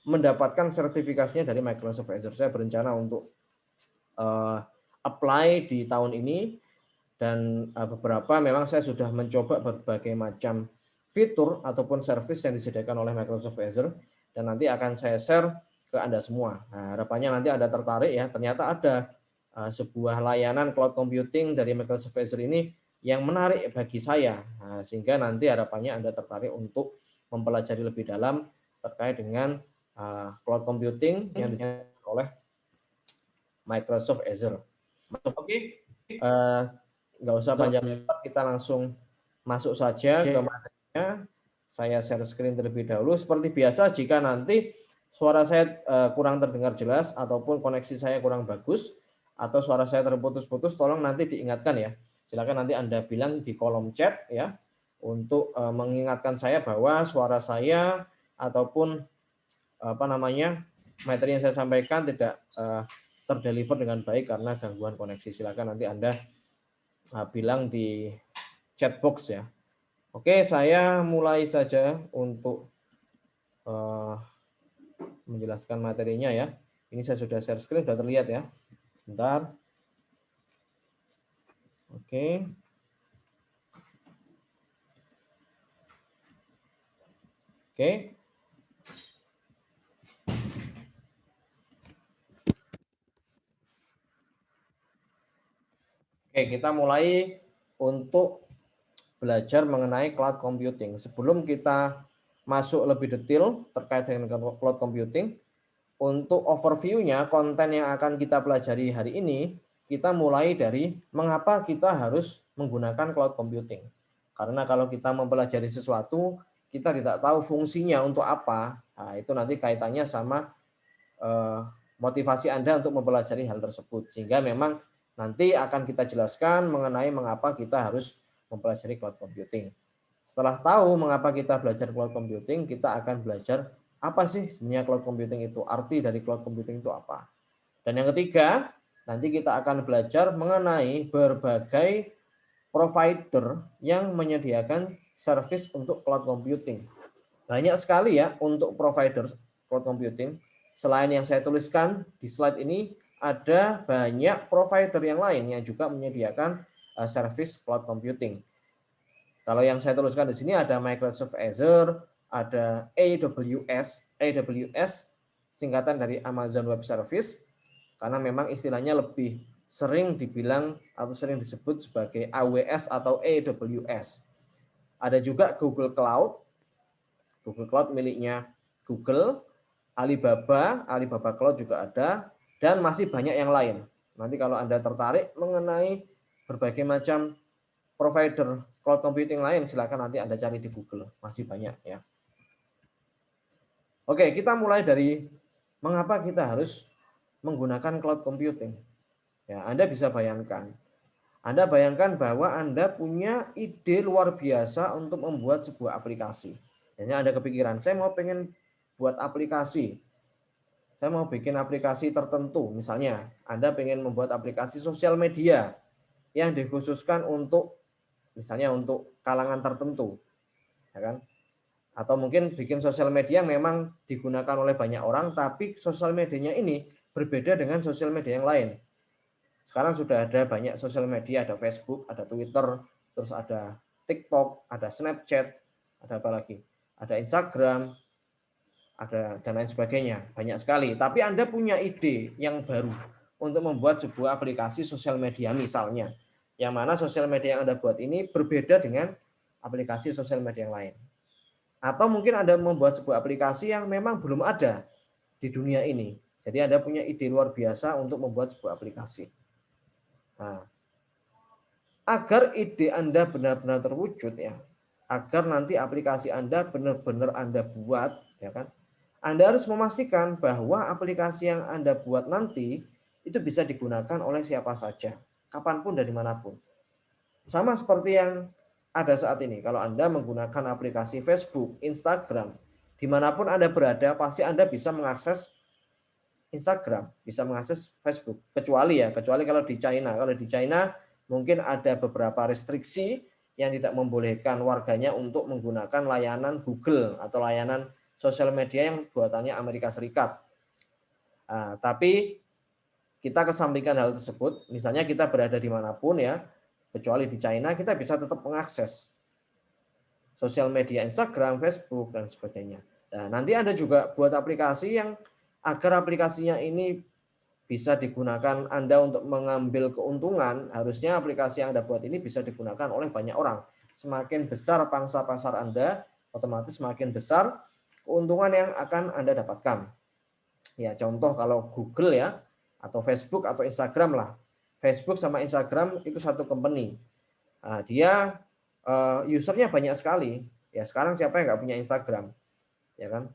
mendapatkan sertifikasinya dari Microsoft Azure. Saya berencana untuk apply di tahun ini, dan beberapa memang saya sudah mencoba berbagai macam fitur ataupun service yang disediakan oleh Microsoft Azure, dan nanti akan saya share ke Anda semua. Nah, harapannya nanti Anda tertarik ya, ternyata ada sebuah layanan cloud computing dari Microsoft Azure ini yang menarik bagi saya. Nah, sehingga nanti harapannya Anda tertarik untuk mempelajari lebih dalam terkait dengan cloud computing yang disediakan oleh Microsoft Azure. Oke, nggak usah panjang lebar, kita langsung masuk saja ke materinya. Saya share screen terlebih dahulu. Seperti biasa, jika nanti suara saya kurang terdengar jelas ataupun koneksi saya kurang bagus atau suara saya terputus-putus, tolong nanti diingatkan ya. Silakan nanti Anda bilang di kolom chat ya, untuk mengingatkan saya bahwa suara saya ataupun materi yang saya sampaikan tidak terdeliver dengan baik karena gangguan koneksi. Silakan nanti Anda bilang di chat box ya. Oke, saya mulai saja untuk menjelaskan materinya ya. Ini saya sudah share screen, sudah terlihat ya. Sebentar. Oke. Oke. Oke, kita mulai untuk belajar mengenai cloud computing. Sebelum kita masuk lebih detail terkait dengan cloud computing, untuk overview-nya konten yang akan kita pelajari hari ini, kita mulai dari mengapa kita harus menggunakan cloud computing. Karena kalau kita mempelajari sesuatu, kita tidak tahu fungsinya untuk apa, nah, itu nanti kaitannya sama motivasi Anda untuk mempelajari hal tersebut. Sehingga memang nanti akan kita jelaskan mengenai mengapa kita harus mempelajari cloud computing. Setelah tahu mengapa kita belajar cloud computing, kita akan belajar apa sih sebenarnya cloud computing itu, arti dari cloud computing itu apa. Dan yang ketiga, nanti kita akan belajar mengenai berbagai provider yang menyediakan service untuk cloud computing. Banyak sekali ya untuk provider cloud computing. Selain yang saya tuliskan di slide ini, ada banyak provider yang lain yang juga menyediakan service cloud computing. Kalau yang saya tuliskan di sini ada Microsoft Azure, ada AWS. AWS singkatan dari Amazon Web Service, karena memang istilahnya lebih sering dibilang atau sering disebut sebagai AWS atau AWS. Ada juga Google Cloud. Google Cloud miliknya Google, Alibaba Cloud juga ada, dan masih banyak yang lain. Nanti kalau Anda tertarik mengenai berbagai macam provider cloud computing lain, silakan nanti Anda cari di Google, masih banyak ya. Oke, kita mulai dari mengapa kita harus menggunakan cloud computing. Ya, Anda bisa bayangkan. Anda bayangkan bahwa Anda punya ide luar biasa untuk membuat sebuah aplikasi. Hanya Anda kepikiran, saya mau pengen buat aplikasi. Saya mau bikin aplikasi tertentu. Misalnya, Anda pengen membuat aplikasi sosial media yang dikhususkan untuk misalnya untuk kalangan tertentu, ya kan? Atau mungkin bikin sosial media yang memang digunakan oleh banyak orang, tapi sosial medianya ini berbeda dengan sosial media yang lain. Sekarang sudah ada banyak sosial media, ada Facebook, ada Twitter, terus ada TikTok, ada Snapchat, ada apa lagi? Ada Instagram, ada dan lain sebagainya, banyak sekali. Tapi Anda punya ide yang baru untuk membuat sebuah aplikasi sosial media misalnya, yang mana sosial media yang Anda buat ini berbeda dengan aplikasi sosial media yang lain. Atau mungkin Anda membuat sebuah aplikasi yang memang belum ada di dunia ini. Jadi Anda punya ide luar biasa untuk membuat sebuah aplikasi. Nah, agar ide Anda benar-benar terwujud ya, agar nanti aplikasi Anda benar-benar Anda buat, ya kan? Anda harus memastikan bahwa aplikasi yang Anda buat nanti itu bisa digunakan oleh siapa saja, kapanpun dari manapun. Sama seperti yang ada saat ini. Kalau Anda menggunakan aplikasi Facebook, Instagram, dimanapun Anda berada, pasti Anda bisa mengakses Instagram, bisa mengakses Facebook. Kecuali kalau di China. Kalau di China mungkin ada beberapa restriksi yang tidak membolehkan warganya untuk menggunakan layanan Google atau layanan sosial media yang buatannya Amerika Serikat. Tapi kita kesampingkan hal tersebut, misalnya kita berada dimanapun ya, kecuali di China, kita bisa tetap mengakses sosial media Instagram, Facebook, dan sebagainya. Nah, nanti Anda juga buat aplikasi yang agar aplikasinya ini bisa digunakan Anda untuk mengambil keuntungan, harusnya aplikasi yang Anda buat ini bisa digunakan oleh banyak orang. Semakin besar pangsa pasar Anda, otomatis semakin besar keuntungan yang akan Anda dapatkan. Ya, contoh kalau Google ya, atau Facebook atau Instagram lah. Facebook sama Instagram itu satu company. Nah, dia usernya banyak sekali. Ya, sekarang siapa yang nggak punya Instagram? Ya kan?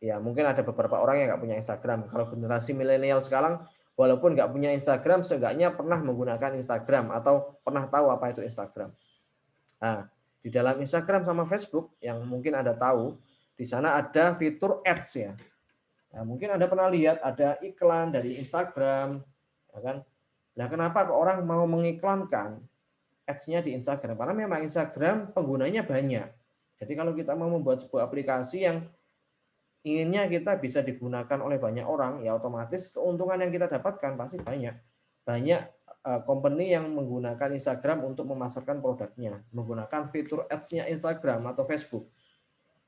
Ya, mungkin ada beberapa orang yang nggak punya Instagram. Kalau generasi milenial sekarang, walaupun nggak punya Instagram, seenggaknya pernah menggunakan Instagram atau pernah tahu apa itu Instagram. Nah, di dalam Instagram sama Facebook yang mungkin Anda tahu, di sana ada fitur ads ya. Nah, mungkin Anda pernah lihat ada iklan dari Instagram, ya kan? Nah, kenapa kok orang mau mengiklankan ads-nya di Instagram? Karena memang Instagram penggunanya banyak. Jadi kalau kita mau membuat sebuah aplikasi yang inginnya kita bisa digunakan oleh banyak orang, ya otomatis keuntungan yang kita dapatkan pasti banyak. Banyak company yang menggunakan Instagram untuk memasarkan produknya, menggunakan fitur ads-nya Instagram atau Facebook.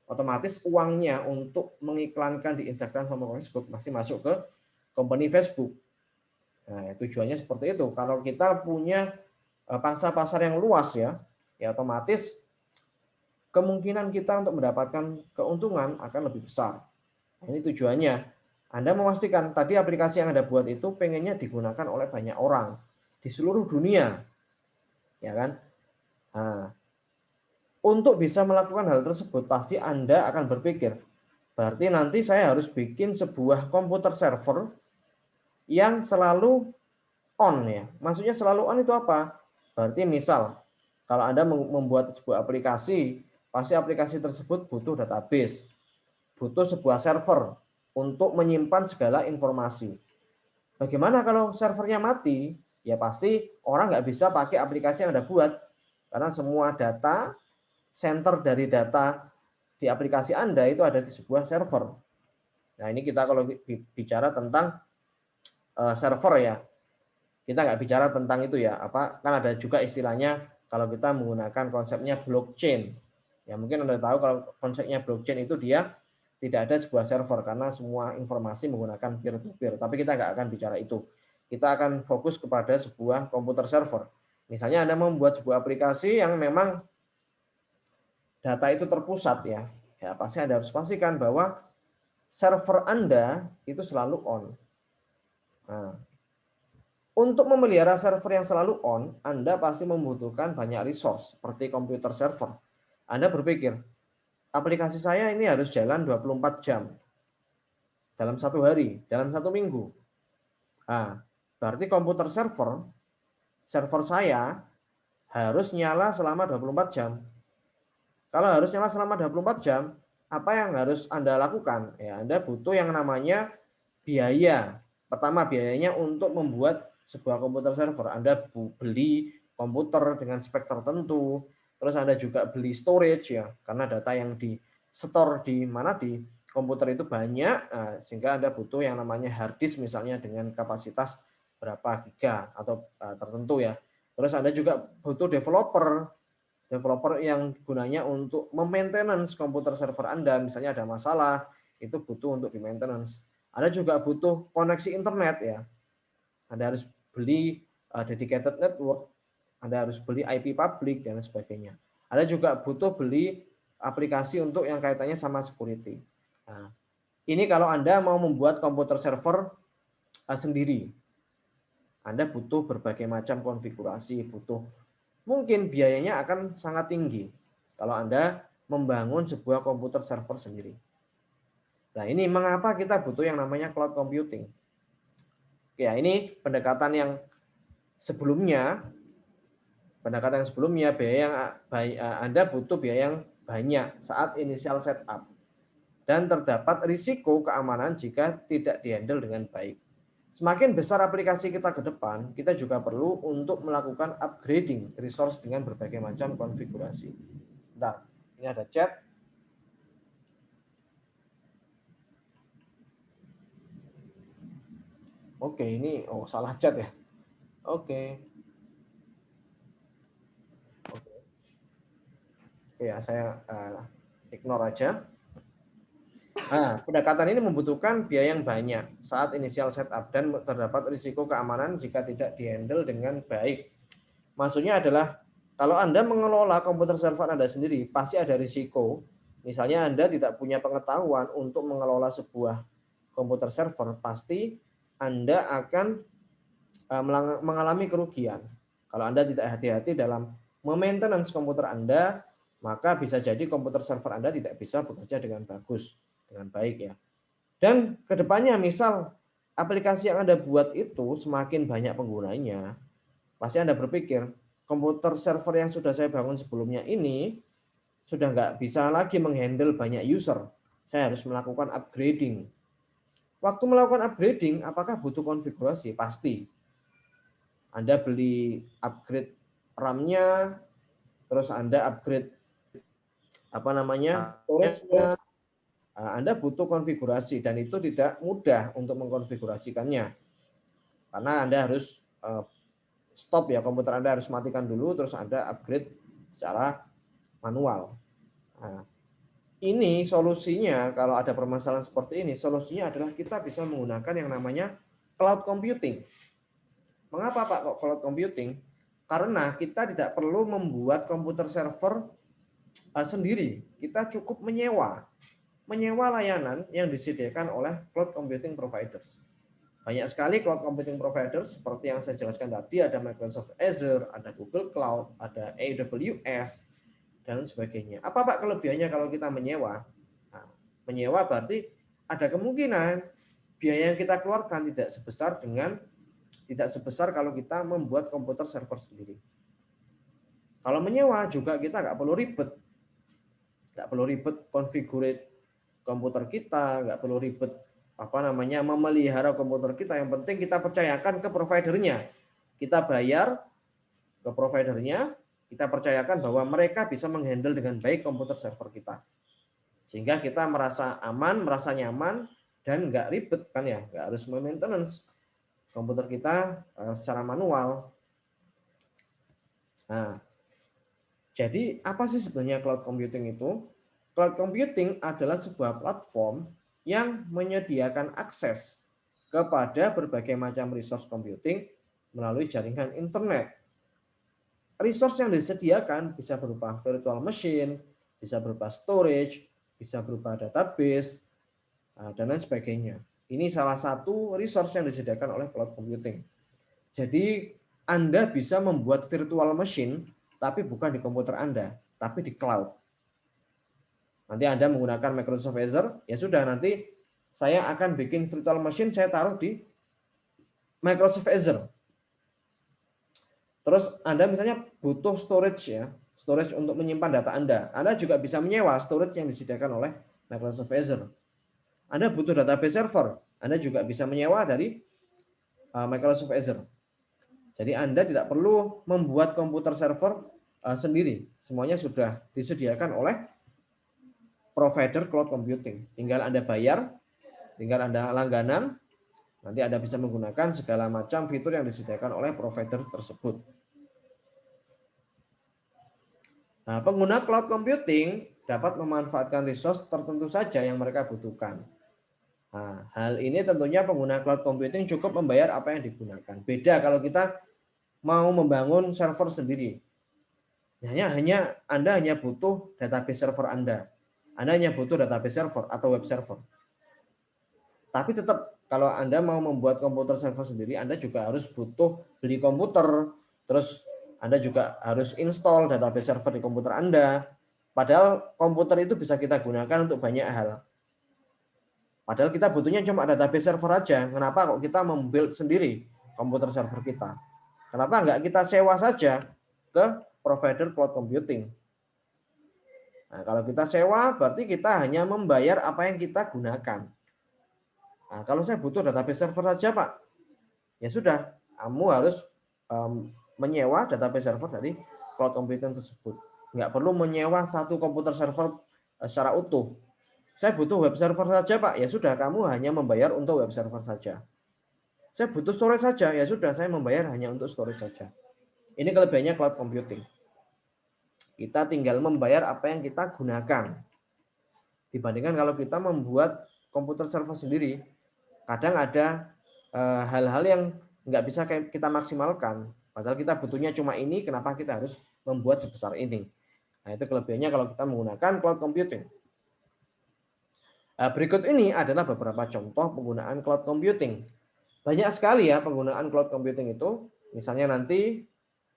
Otomatis uangnya untuk mengiklankan di Instagram sama Facebook masih masuk ke company Facebook. Nah, tujuannya seperti itu. Kalau kita punya pangsa pasar yang luas ya, ya otomatis kemungkinan kita untuk mendapatkan keuntungan akan lebih besar. Nah, ini tujuannya. Anda memastikan tadi aplikasi yang Anda buat itu pengennya digunakan oleh banyak orang di seluruh dunia, ya kan? Nah, untuk bisa melakukan hal tersebut, pasti Anda akan berpikir, berarti nanti saya harus bikin sebuah komputer server yang selalu on ya. Maksudnya selalu on itu apa? Berarti misal, kalau Anda membuat sebuah aplikasi, pasti aplikasi tersebut butuh database, butuh sebuah server untuk menyimpan segala informasi. Bagaimana kalau servernya mati? Ya pasti orang nggak bisa pakai aplikasi yang Anda buat, karena semua data center dari data di aplikasi Anda itu ada di sebuah server. Nah, ini kita kalau bicara tentang server ya, kita nggak bicara tentang itu ya, apa kan ada juga istilahnya kalau kita menggunakan konsepnya blockchain. Ya mungkin Anda tahu kalau konsepnya blockchain itu dia tidak ada sebuah server karena semua informasi menggunakan peer to peer. Tapi kita nggak akan bicara itu. Kita akan fokus kepada sebuah komputer server. Misalnya Anda membuat sebuah aplikasi yang memang data itu terpusat ya. Ya pasti Anda harus pastikan bahwa server Anda itu selalu on. Nah, untuk memelihara server yang selalu on, Anda pasti membutuhkan banyak resource seperti komputer server. Anda berpikir, aplikasi saya ini harus jalan 24 jam dalam satu hari, dalam satu minggu. Nah, berarti komputer server saya harus nyala selama 24 jam. Kalau harus nyala selama 24 jam, apa yang harus Anda lakukan? Ya, Anda butuh yang namanya biaya. Pertama, biayanya untuk membuat sebuah komputer server. Anda beli komputer dengan spek tertentu, terus Anda juga beli storage ya, karena data yang di store di mana di komputer itu banyak, sehingga Anda butuh yang namanya hard disk misalnya dengan kapasitas berapa giga atau tertentu ya. Terus Anda juga butuh developer yang gunanya untuk memaintenance komputer server Anda, misalnya ada masalah, itu butuh untuk di maintenance. Anda juga butuh koneksi internet ya. Anda harus beli dedicated network, Anda harus beli IP public dan sebagainya. Anda juga butuh beli aplikasi untuk yang kaitannya sama security. Nah, ini kalau Anda mau membuat komputer server sendiri. Anda butuh berbagai macam konfigurasi, butuh mungkin biayanya akan sangat tinggi kalau Anda membangun sebuah komputer server sendiri. Nah, ini mengapa kita butuh yang namanya cloud computing. Ya, ini pendekatan yang sebelumnya, biaya yang Anda butuh biaya yang banyak saat initial setup. Dan terdapat risiko keamanan jika tidak dihandle dengan baik. Semakin besar aplikasi kita ke depan, kita juga perlu untuk melakukan upgrading resource dengan berbagai macam konfigurasi. Bentar, ini ada chat. Oke, ini salah chat ya. Oke. Oke. Ya, saya ignore aja. Nah, pendekatan ini membutuhkan biaya yang banyak saat inisial setup dan terdapat risiko keamanan jika tidak dihandle dengan baik. Maksudnya adalah kalau Anda mengelola komputer server Anda sendiri, pasti ada risiko. Misalnya Anda tidak punya pengetahuan untuk mengelola sebuah komputer server, pasti Anda akan mengalami kerugian. Kalau Anda tidak hati-hati dalam maintenance komputer Anda, maka bisa jadi komputer server Anda tidak bisa bekerja dengan bagus, dengan baik ya. Dan kedepannya misal aplikasi yang Anda buat itu semakin banyak penggunanya, pasti Anda berpikir, komputer server yang sudah saya bangun sebelumnya ini sudah nggak bisa lagi menghandle banyak user. Saya harus melakukan upgrading. Waktu melakukan upgrading, apakah butuh konfigurasi? Pasti. Anda beli upgrade RAM-nya, terus Anda upgrade storage-nya, Anda butuh konfigurasi dan itu tidak mudah untuk mengkonfigurasikannya. Karena Anda harus stop ya, komputer Anda harus matikan dulu, terus Anda upgrade secara manual. Nah, ini solusinya kalau ada permasalahan seperti ini, solusinya adalah kita bisa menggunakan yang namanya cloud computing. Mengapa Pak kok cloud computing? Karena kita tidak perlu membuat komputer server sendiri. Kita cukup menyewa layanan yang disediakan oleh cloud computing providers. Banyak sekali cloud computing providers seperti yang saya jelaskan tadi, ada Microsoft Azure, ada Google Cloud, ada AWS, dan sebagainya. Apa Pak kelebihannya kalau kita menyewa? Nah, menyewa berarti ada kemungkinan biaya yang kita keluarkan tidak sebesar kalau kita membuat komputer server sendiri. Kalau menyewa juga kita nggak perlu ribet configure komputer kita, nggak perlu ribet memelihara komputer kita. Yang penting kita percayakan ke providernya. Kita bayar ke providernya, kita percayakan bahwa mereka bisa menghandle dengan baik komputer server kita. Sehingga kita merasa aman, merasa nyaman, dan nggak ribet kan ya, nggak harus maintenance komputer kita secara manual. Nah, jadi apa sih sebenarnya cloud computing itu? Cloud computing adalah sebuah platform yang menyediakan akses kepada berbagai macam resource computing melalui jaringan internet. Resource yang disediakan bisa berupa virtual machine, bisa berupa storage, bisa berupa database, dan lain sebagainya. Ini salah satu resource yang disediakan oleh cloud computing. Jadi Anda bisa membuat virtual machine, tapi bukan di komputer Anda, tapi di cloud. Nanti Anda menggunakan Microsoft Azure, ya sudah nanti saya akan bikin virtual machine, saya taruh di Microsoft Azure. Terus Anda misalnya butuh storage ya, storage untuk menyimpan data Anda. Anda juga bisa menyewa storage yang disediakan oleh Microsoft Azure. Anda butuh database server, Anda juga bisa menyewa dari Microsoft Azure. Jadi Anda tidak perlu membuat komputer server sendiri. Semuanya sudah disediakan oleh provider cloud computing. Tinggal Anda bayar, tinggal Anda langganan, nanti Anda bisa menggunakan segala macam fitur yang disediakan oleh provider tersebut. Nah, pengguna cloud computing dapat memanfaatkan resource tertentu saja yang mereka butuhkan. Nah, hal ini tentunya pengguna cloud computing cukup membayar apa yang digunakan. Beda kalau kita mau membangun server sendiri. Anda hanya butuh database server Anda. Anda hanya butuh database server atau web server. Tapi tetap kalau Anda mau membuat komputer server sendiri, Anda juga harus butuh beli komputer, terus Anda juga harus install database server di komputer Anda. Padahal komputer itu bisa kita gunakan untuk banyak hal. Padahal kita butuhnya cuma database server aja. Kenapa kok kita membuild sendiri komputer server kita? Kenapa enggak kita sewa saja ke provider cloud computing? Nah, kalau kita sewa, berarti kita hanya membayar apa yang kita gunakan. Nah, kalau saya butuh database server saja, Pak, ya sudah, kamu harus menyewa database server dari cloud computing tersebut. Nggak perlu menyewa satu komputer server secara utuh. Saya butuh web server saja, Pak, ya sudah, kamu hanya membayar untuk web server saja. Saya butuh storage saja, ya sudah saya membayar hanya untuk storage saja. Ini kelebihannya cloud computing. Kita tinggal membayar apa yang kita gunakan. Dibandingkan kalau kita membuat komputer server sendiri, kadang ada hal-hal yang nggak bisa kita maksimalkan. Padahal kita butuhnya cuma ini, kenapa kita harus membuat sebesar ini? Nah, itu kelebihannya kalau kita menggunakan cloud computing. Berikut ini adalah beberapa contoh penggunaan cloud computing. Banyak sekali ya penggunaan cloud computing itu. Misalnya nanti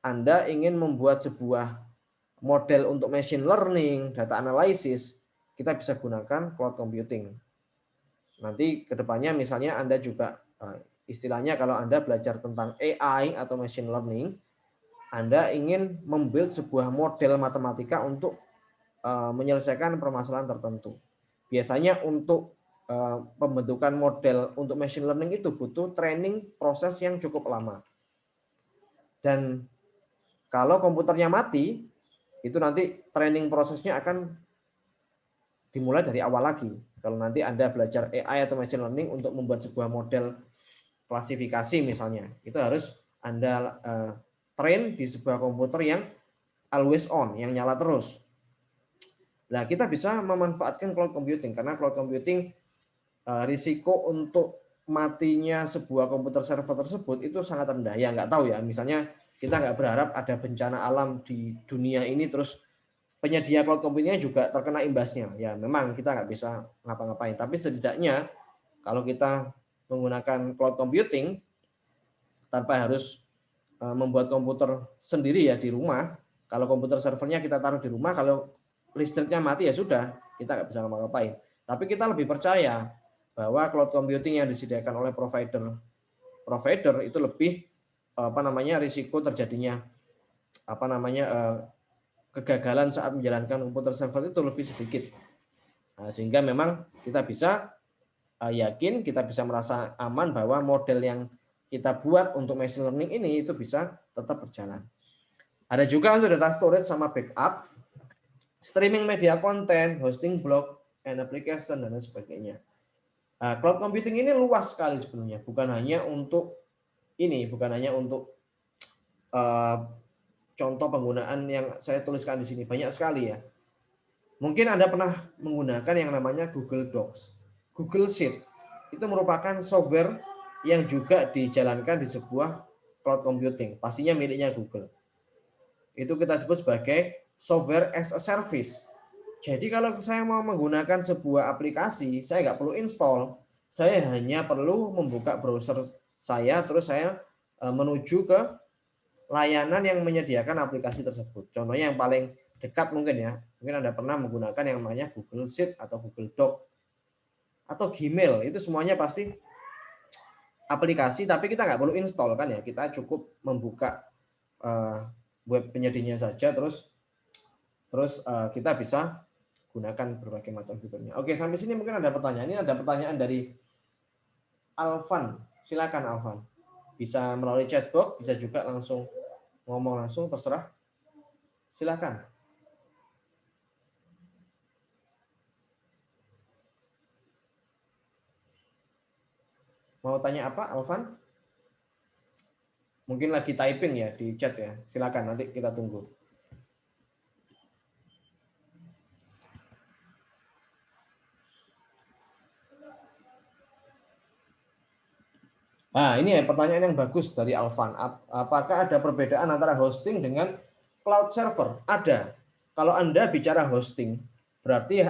Anda ingin membuat sebuah model untuk machine learning, data analysis, kita bisa gunakan cloud computing. Nanti kedepannya misalnya Anda juga istilahnya kalau Anda belajar tentang AI atau machine learning, Anda ingin membuild sebuah model matematika untuk menyelesaikan permasalahan tertentu. Biasanya untuk pembentukan model untuk machine learning itu butuh training proses yang cukup lama. Dan kalau komputernya mati, itu nanti training prosesnya akan dimulai dari awal lagi. Kalau nanti Anda belajar AI atau machine learning untuk membuat sebuah model klasifikasi misalnya, itu harus Anda train di sebuah komputer yang always on, yang nyala terus. Nah, kita bisa memanfaatkan cloud computing karena cloud computing risiko untuk matinya sebuah komputer server tersebut itu sangat rendah. Ya nggak tahu ya, misalnya kita nggak berharap ada bencana alam di dunia ini terus penyedia cloud computingnya juga terkena imbasnya. Ya memang kita nggak bisa ngapa-ngapain. Tapi setidaknya kalau kita menggunakan cloud computing tanpa harus membuat komputer sendiri ya di rumah. Kalau komputer servernya kita taruh di rumah, kalau listriknya mati ya sudah, kita nggak bisa ngapa-ngapain. Tapi kita lebih percaya bahwa cloud computing yang disediakan oleh provider itu lebih risiko terjadinya kegagalan saat menjalankan komputer server itu lebih sedikit. Nah, sehingga memang kita bisa yakin, kita bisa merasa aman bahwa model yang kita buat untuk machine learning ini itu bisa tetap berjalan. Ada juga untuk data storage sama backup, streaming media konten, hosting blog, and application, dan sebagainya. Nah, cloud computing ini luas sekali sebenarnya, bukan hanya untuk contoh penggunaan yang saya tuliskan di sini, banyak sekali ya. Mungkin Anda pernah menggunakan yang namanya Google Docs, Google Sheet. Itu merupakan software yang juga dijalankan di sebuah cloud computing, pastinya miliknya Google. Itu kita sebut sebagai software as a service. Jadi kalau saya mau menggunakan sebuah aplikasi, saya nggak perlu install. Saya hanya perlu membuka browser saya, terus saya menuju ke layanan yang menyediakan aplikasi tersebut. Contohnya yang paling dekat mungkin ya, mungkin Anda pernah menggunakan yang namanya Google Sheet atau Google Doc atau Gmail. Itu semuanya pasti aplikasi, tapi kita nggak perlu install kan ya. Kita cukup membuka web penyedianya saja, terus kita bisa gunakan berbagai macam fiturnya. Oke, sampai sini mungkin ada pertanyaan. Ini ada pertanyaan dari Alvan. Silakan Alvan. Bisa melalui chatbox, bisa juga langsung ngomong langsung, terserah. Silakan. Mau tanya apa, Alvan? Mungkin lagi typing ya di chat ya. Silakan, nanti kita tunggu. Nah, ini ya pertanyaan yang bagus dari Alvan. Apakah ada perbedaan antara hosting dengan cloud server? Ada. Kalau Anda bicara hosting, berarti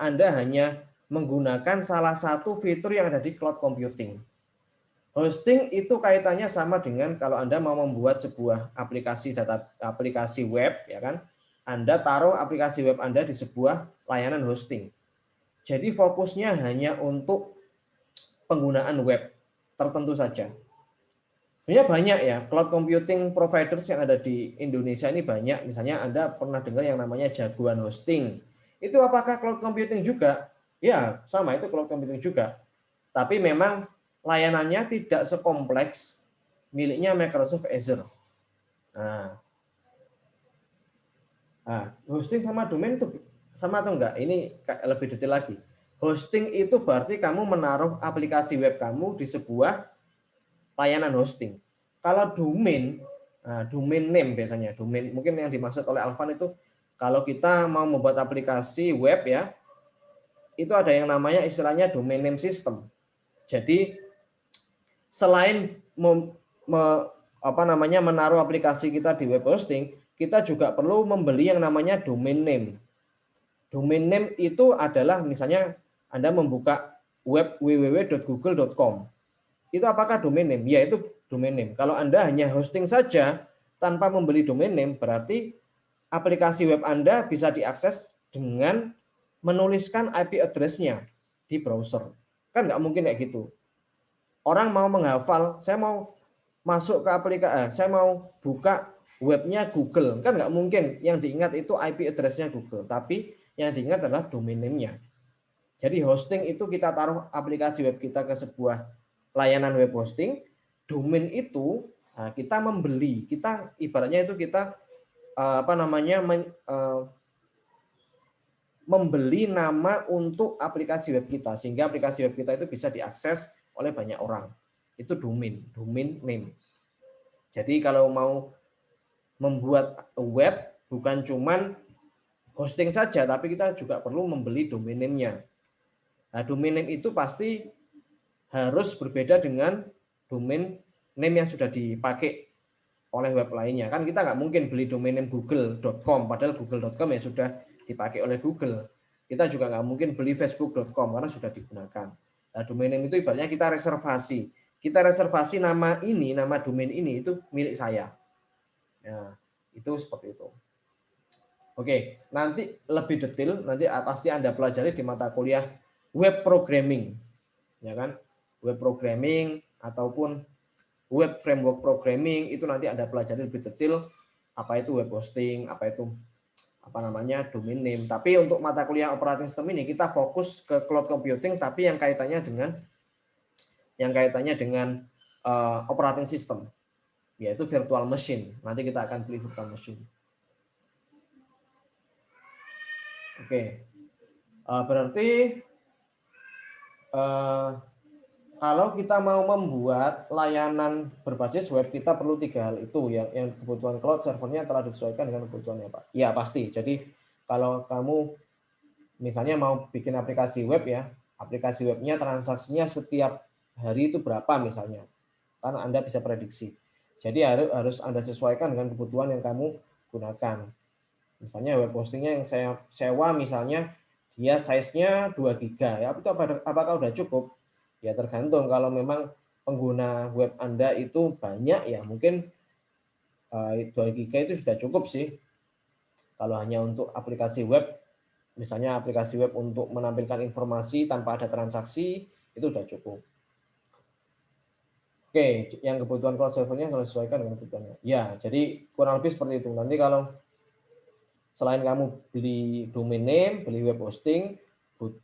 Anda hanya menggunakan salah satu fitur yang ada di cloud computing. Hosting itu kaitannya sama dengan kalau Anda mau membuat sebuah aplikasi web, ya kan? Anda taruh aplikasi web Anda di sebuah layanan hosting. Jadi fokusnya hanya untuk penggunaan web tertentu saja. Sebenarnya banyak ya, cloud computing providers yang ada di Indonesia ini banyak. Misalnya Anda pernah dengar yang namanya Jagoan Hosting. Itu apakah cloud computing juga? Ya, sama, itu cloud computing juga. Tapi memang layanannya tidak sekompleks miliknya Microsoft Azure. Nah, hosting sama domain itu sama atau enggak? Ini lebih detail lagi. Hosting itu berarti kamu menaruh aplikasi web kamu di sebuah layanan hosting. Kalau domain, domain name biasanya, domain mungkin yang dimaksud oleh Alvan itu kalau kita mau membuat aplikasi web ya, itu ada yang namanya istilahnya domain name system. Jadi selain menaruh aplikasi kita di web hosting, kita juga perlu membeli yang namanya domain name. Domain name itu adalah misalnya Anda membuka web www.google.com. Itu apakah domain name? Ya, itu domain name. Kalau Anda hanya hosting saja tanpa membeli domain name, berarti aplikasi web Anda bisa diakses dengan menuliskan IP address-nya di browser. Kan nggak mungkin kayak gitu. Orang mau menghafal, saya mau masuk ke aplikasi, saya mau buka webnya Google, kan nggak mungkin. Yang diingat itu IP address-nya Google, tapi yang diingat adalah domain name-nya. Jadi hosting itu kita taruh aplikasi web kita ke sebuah layanan web hosting, domain itu kita membeli, kita ibaratnya itu kita membeli nama untuk aplikasi web kita, sehingga aplikasi web kita itu bisa diakses oleh banyak orang. Itu domain name. Jadi kalau mau membuat web bukan cuman hosting saja, tapi kita juga perlu membeli domain name-nya. Nah, domain name itu pasti harus berbeda dengan domain name yang sudah dipakai oleh web lainnya. Kan kita nggak mungkin beli domain name google.com, padahal google.com ya sudah dipakai oleh Google. Kita juga nggak mungkin beli facebook.com karena sudah digunakan. Nah, domain name itu ibaratnya kita reservasi. Kita reservasi nama ini, nama domain ini itu milik saya. Nah, itu seperti itu. Oke, nanti lebih detail nanti pasti Anda pelajari di mata kuliah web programming. Ya kan? Web programming ataupun web framework programming itu nanti Anda pelajari lebih detail apa itu web hosting, apa itu domain name. Tapi untuk mata kuliah operating system ini kita fokus ke cloud computing tapi yang kaitannya dengan operating system, yaitu virtual machine. Nanti kita akan beli virtual machine. Oke. Berarti kalau kita mau membuat layanan berbasis web, kita perlu 3 hal itu. Yang kebutuhan cloud servernya telah disesuaikan dengan kebutuhannya, Pak. Ya, pasti. Jadi, kalau kamu misalnya mau bikin aplikasi web ya, aplikasi webnya transaksinya setiap hari itu berapa misalnya. Karena Anda bisa prediksi. Jadi, harus Anda sesuaikan dengan kebutuhan yang kamu gunakan. Misalnya web hostingnya yang saya sewa misalnya, dia size-nya 2 GB. Ya, itu apakah udah cukup? Ya tergantung, kalau memang pengguna web Anda itu banyak ya mungkin 2 GB itu sudah cukup sih. Kalau hanya untuk aplikasi web, misalnya aplikasi web untuk menampilkan informasi tanpa ada transaksi, itu sudah cukup. Oke, yang kebutuhan cloud servernya harus disesuaikan dengan kebutuhannya. Ya, jadi kurang lebih seperti itu. Nanti kalau selain kamu beli domain name, beli web hosting,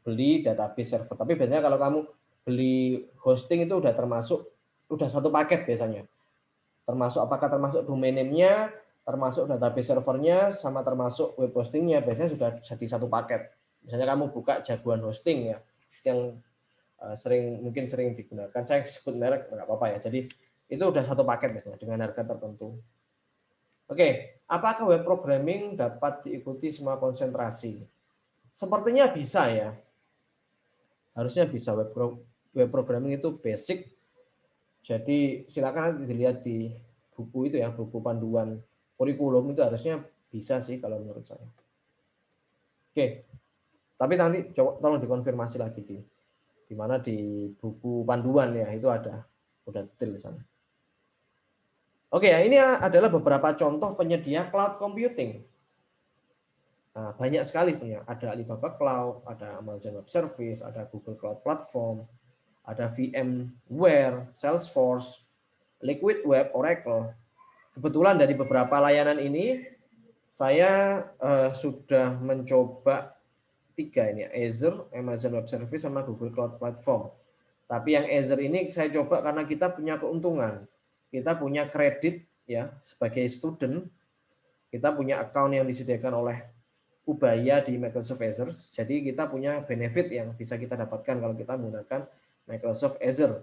beli database server. Tapi biasanya kalau kamu beli hosting itu udah satu paket biasanya. Apakah termasuk domain name-nya, termasuk database servernya, sama termasuk web hostingnya, biasanya sudah jadi satu paket. Misalnya kamu buka Jagoan Hosting ya, yang mungkin sering digunakan. Saya sebut merek nggak apa-apa ya. Jadi itu udah satu paket biasanya dengan harga tertentu. Oke, apakah web programming dapat diikuti semua konsentrasi? Sepertinya bisa ya. Harusnya bisa. Web programming itu basic. Jadi silakan dilihat di buku itu ya, buku panduan kurikulum itu harusnya bisa sih kalau menurut saya. Oke, tapi nanti coba tolong dikonfirmasi lagi di mana di buku panduan ya, itu udah detail di sana. Oke, ya ini adalah beberapa contoh penyedia cloud computing. Nah, banyak sekali sebenarnya. Ada Alibaba Cloud, ada Amazon Web Service, ada Google Cloud Platform, ada VMware, Salesforce, Liquid Web, Oracle. Kebetulan dari beberapa layanan ini saya sudah mencoba 3 ini, Azure, Amazon Web Service, sama Google Cloud Platform. Tapi yang Azure ini saya coba karena kita punya keuntungan. Kita punya kredit ya sebagai student, kita punya account yang disediakan oleh Ubaya di Microsoft Azure. Jadi kita punya benefit yang bisa kita dapatkan kalau kita menggunakan Microsoft Azure.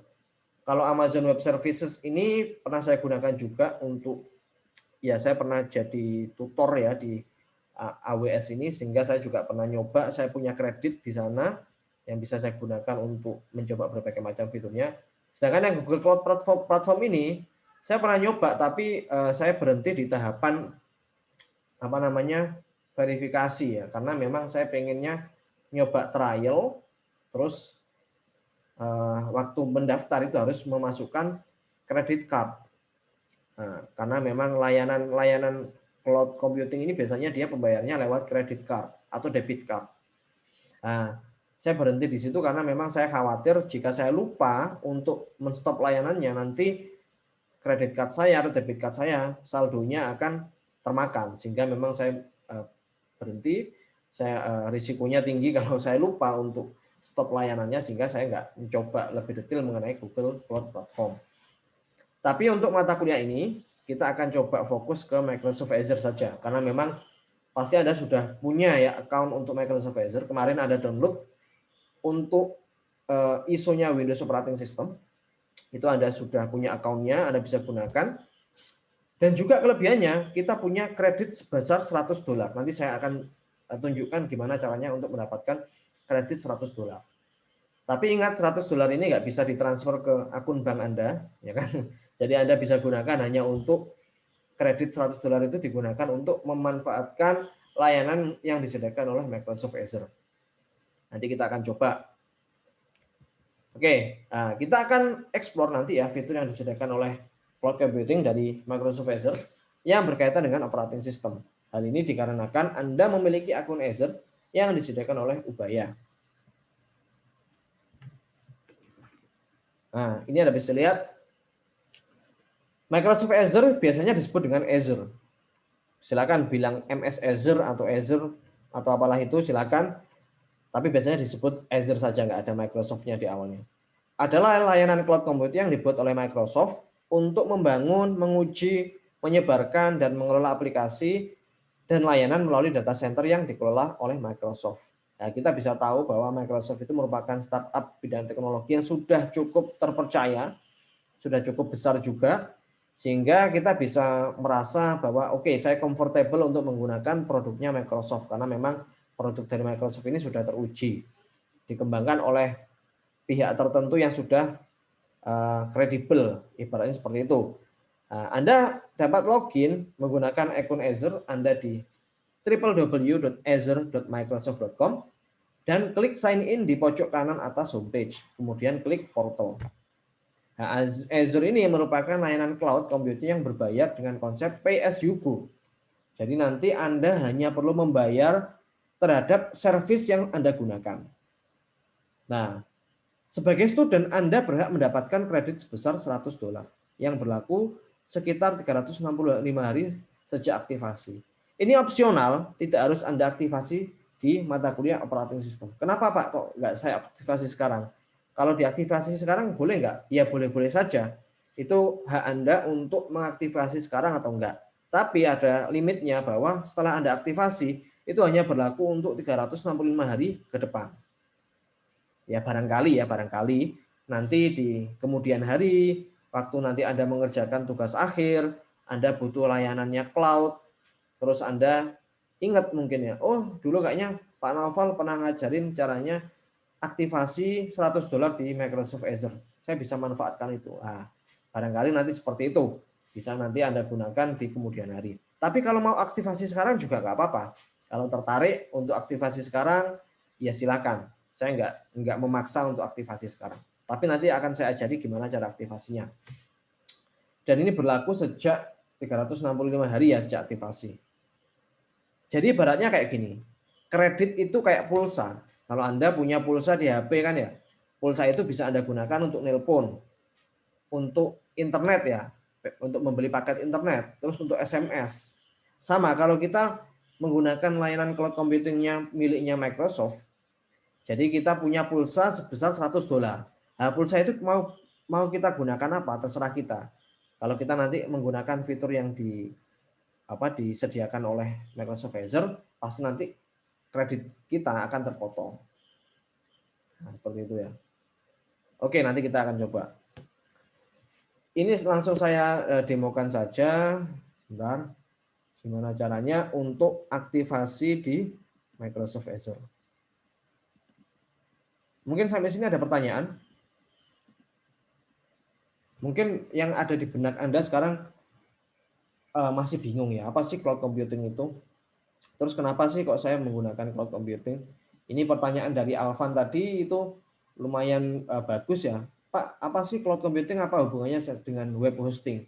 Kalau Amazon Web Services ini pernah saya gunakan juga untuk, ya saya pernah jadi tutor ya di AWS ini, sehingga saya juga pernah nyoba, saya punya kredit di sana yang bisa saya gunakan untuk mencoba berbagai macam fiturnya. Sedangkan yang Google Cloud Platform ini, saya pernah nyoba, tapi saya berhenti di tahapan apa namanya verifikasi ya, karena memang saya pengennya nyoba trial, terus waktu mendaftar itu harus memasukkan kredit card. Nah, karena memang layanan cloud computing ini biasanya dia pembayarnya lewat kredit card atau debit card. Nah, saya berhenti di situ karena memang saya khawatir jika saya lupa untuk menstop layanannya, nanti kredit card saya atau debit card saya saldonya akan termakan, sehingga memang saya berhenti. Saya risikonya tinggi kalau saya lupa untuk stop layanannya, sehingga saya nggak mencoba lebih detail mengenai Google Cloud Platform. Tapi untuk mata kuliah ini kita akan coba fokus ke Microsoft Azure saja, karena memang pasti Anda sudah punya ya account untuk Microsoft Azure. Kemarin ada download untuk ISO-nya Windows Operating System, itu Anda sudah punya account-nya, Anda bisa gunakan. Dan juga kelebihannya kita punya kredit sebesar $100. Nanti saya akan tunjukkan gimana caranya untuk mendapatkan kredit $100. Tapi ingat, $100 ini nggak bisa ditransfer ke akun bank Anda, ya kan? Jadi Anda bisa gunakan hanya untuk kredit $100 itu digunakan untuk memanfaatkan layanan yang disediakan oleh Microsoft Azure. Nanti kita akan coba. Oke, nah kita akan explore nanti ya fitur yang disediakan oleh cloud computing dari Microsoft Azure yang berkaitan dengan operating system. Hal ini dikarenakan Anda memiliki akun Azure yang disediakan oleh Ubaya. Nah, ini Anda bisa lihat Microsoft Azure biasanya disebut dengan Azure. Silakan bilang MS Azure atau apalah itu, silakan. Tapi biasanya disebut Azure saja, nggak ada Microsoft-nya di awalnya. Adalah layanan cloud computing yang dibuat oleh Microsoft untuk membangun, menguji, menyebarkan, dan mengelola aplikasi dan layanan melalui data center yang dikelola oleh Microsoft. Nah, kita bisa tahu bahwa Microsoft itu merupakan startup bidang teknologi yang sudah cukup terpercaya, sudah cukup besar juga, sehingga kita bisa merasa bahwa oke, saya comfortable untuk menggunakan produknya Microsoft karena memang produk dari Microsoft ini sudah teruji, dikembangkan oleh pihak tertentu yang sudah kredibel, ibaratnya seperti itu. Anda dapat login menggunakan akun Azure Anda di www.azure.microsoft.com dan klik sign in di pojok kanan atas homepage, kemudian klik portal. Nah, Azure ini merupakan layanan cloud computing yang berbayar dengan konsep pay as you go. Jadi nanti Anda hanya perlu membayar terhadap service yang Anda gunakan. Nah, sebagai student Anda berhak mendapatkan kredit sebesar $100 yang berlaku sekitar 365 hari sejak aktivasi. Ini opsional, tidak harus Anda aktivasi di mata kuliah operating system. Kenapa Pak kok nggak saya aktivasi sekarang? Kalau diaktifasi sekarang boleh nggak? Ya boleh-boleh saja. Itu hak Anda untuk mengaktifasi sekarang atau enggak. Tapi ada limitnya bahwa setelah Anda aktivasi, itu hanya berlaku untuk 365 hari ke depan. Ya barangkali nanti di kemudian hari, waktu nanti Anda mengerjakan tugas akhir, Anda butuh layanannya cloud, terus Anda ingat mungkin ya, oh dulu kayaknya Pak Naufal pernah ngajarin caranya aktivasi $100 di Microsoft Azure. Saya bisa manfaatkan itu. Nah, barangkali nanti seperti itu. Bisa nanti Anda gunakan di kemudian hari. Tapi kalau mau aktivasi sekarang juga nggak apa-apa. Kalau tertarik untuk aktivasi sekarang, ya silakan. Saya nggak memaksa untuk aktivasi sekarang. Tapi nanti akan saya ajari gimana cara aktivasinya. Dan ini berlaku sejak 365 hari ya sejak aktivasi. Jadi ibaratnya kayak gini. Kredit itu kayak pulsa. Kalau Anda punya pulsa di HP kan ya, pulsa itu bisa Anda gunakan untuk nelpon, untuk internet ya, untuk membeli paket internet, terus untuk SMS. Sama kalau kita menggunakan layanan cloud computingnya miliknya Microsoft, jadi kita punya pulsa sebesar $100. Nah, pulsa itu mau kita gunakan apa? Terserah kita. Kalau kita nanti menggunakan fitur yang disediakan oleh Microsoft Azure, pasti nanti kredit kita akan terpotong. Nah, seperti itu ya. Oke, nanti kita akan coba. ini langsung saya demokan saja. Sebentar. Gimana caranya untuk aktivasi di Microsoft Azure. Mungkin sampai sini ada pertanyaan? Mungkin yang ada di benak Anda sekarang masih bingung ya, apa sih cloud computing itu? Terus kenapa sih kok saya menggunakan cloud computing? Ini pertanyaan dari Alvan tadi itu lumayan bagus ya. Pak, apa sih cloud computing? Apa hubungannya dengan web hosting?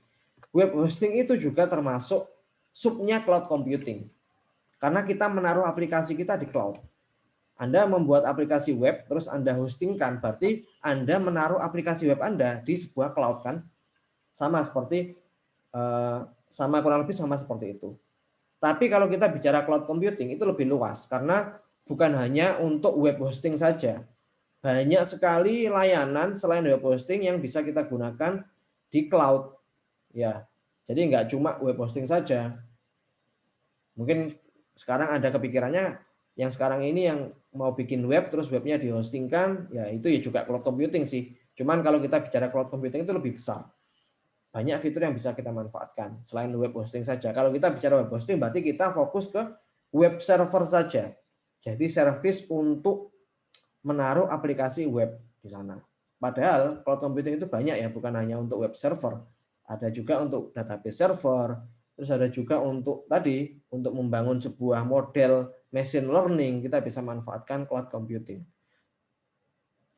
Web hosting itu juga termasuk subnya cloud computing. Karena kita menaruh aplikasi kita di cloud. Anda membuat aplikasi web, terus Anda hostingkan, berarti Anda menaruh aplikasi web Anda di sebuah cloud kan? Sama seperti, sama kurang lebih sama seperti itu. Tapi kalau kita bicara cloud computing itu lebih luas, karena bukan hanya untuk web hosting saja. Banyak sekali layanan selain web hosting yang bisa kita gunakan di cloud. Ya, jadi nggak cuma web hosting saja. Mungkin sekarang ada kepikirannya yang sekarang ini yang mau bikin web terus webnya dihostingkan, ya itu ya juga cloud computing sih. Cuman kalau kita bicara cloud computing itu lebih besar. Banyak fitur yang bisa kita manfaatkan selain web hosting saja. Kalau kita bicara web hosting berarti kita fokus ke web server saja. Jadi service untuk menaruh aplikasi web di sana. Padahal cloud computing itu banyak ya, bukan hanya untuk web server. Ada juga untuk database server, terus ada juga untuk tadi untuk membangun sebuah model machine learning, kita bisa manfaatkan cloud computing.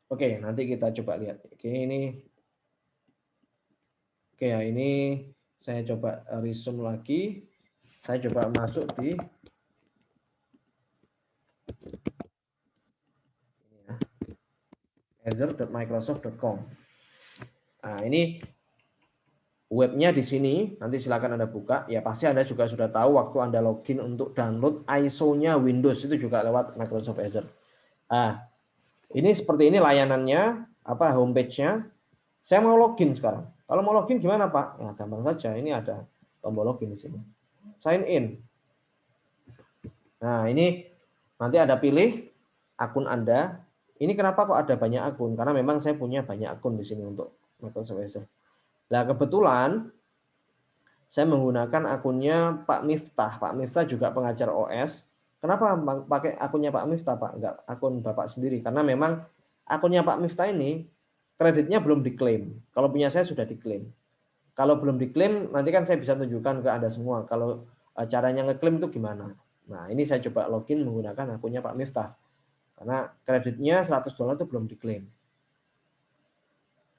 Oke, nanti kita coba lihat. Oke, ya ini saya coba resume lagi. Saya coba masuk di azure.microsoft.com. Nah, ini webnya di sini, nanti silakan Anda buka. Ya pasti Anda juga sudah tahu waktu Anda login untuk download ISO-nya Windows itu juga lewat Microsoft Azure. Nah, ini seperti ini layanannya, apa homepage-nya. Saya mau login sekarang. Kalau mau login gimana Pak? Ya gampang saja. Ini ada tombol login di sini. Sign in. Nah ini nanti ada pilih akun Anda. Ini kenapa kok ada banyak akun? Karena memang saya punya banyak akun di sini untuk Microsoft Azure. Nah kebetulan saya menggunakan akunnya Pak Miftah. Pak Miftah juga pengajar OS. Kenapa pakai akunnya Pak Miftah, Pak? Enggak akun Bapak sendiri. Karena memang akunnya Pak Miftah ini kreditnya belum diklaim. Kalau punya saya sudah diklaim. Kalau belum diklaim, nanti kan saya bisa tunjukkan ke Anda semua. Kalau caranya ngeklaim itu gimana. Nah, ini saya coba login menggunakan akunnya Pak Miftah. Karena kreditnya $100 itu belum diklaim.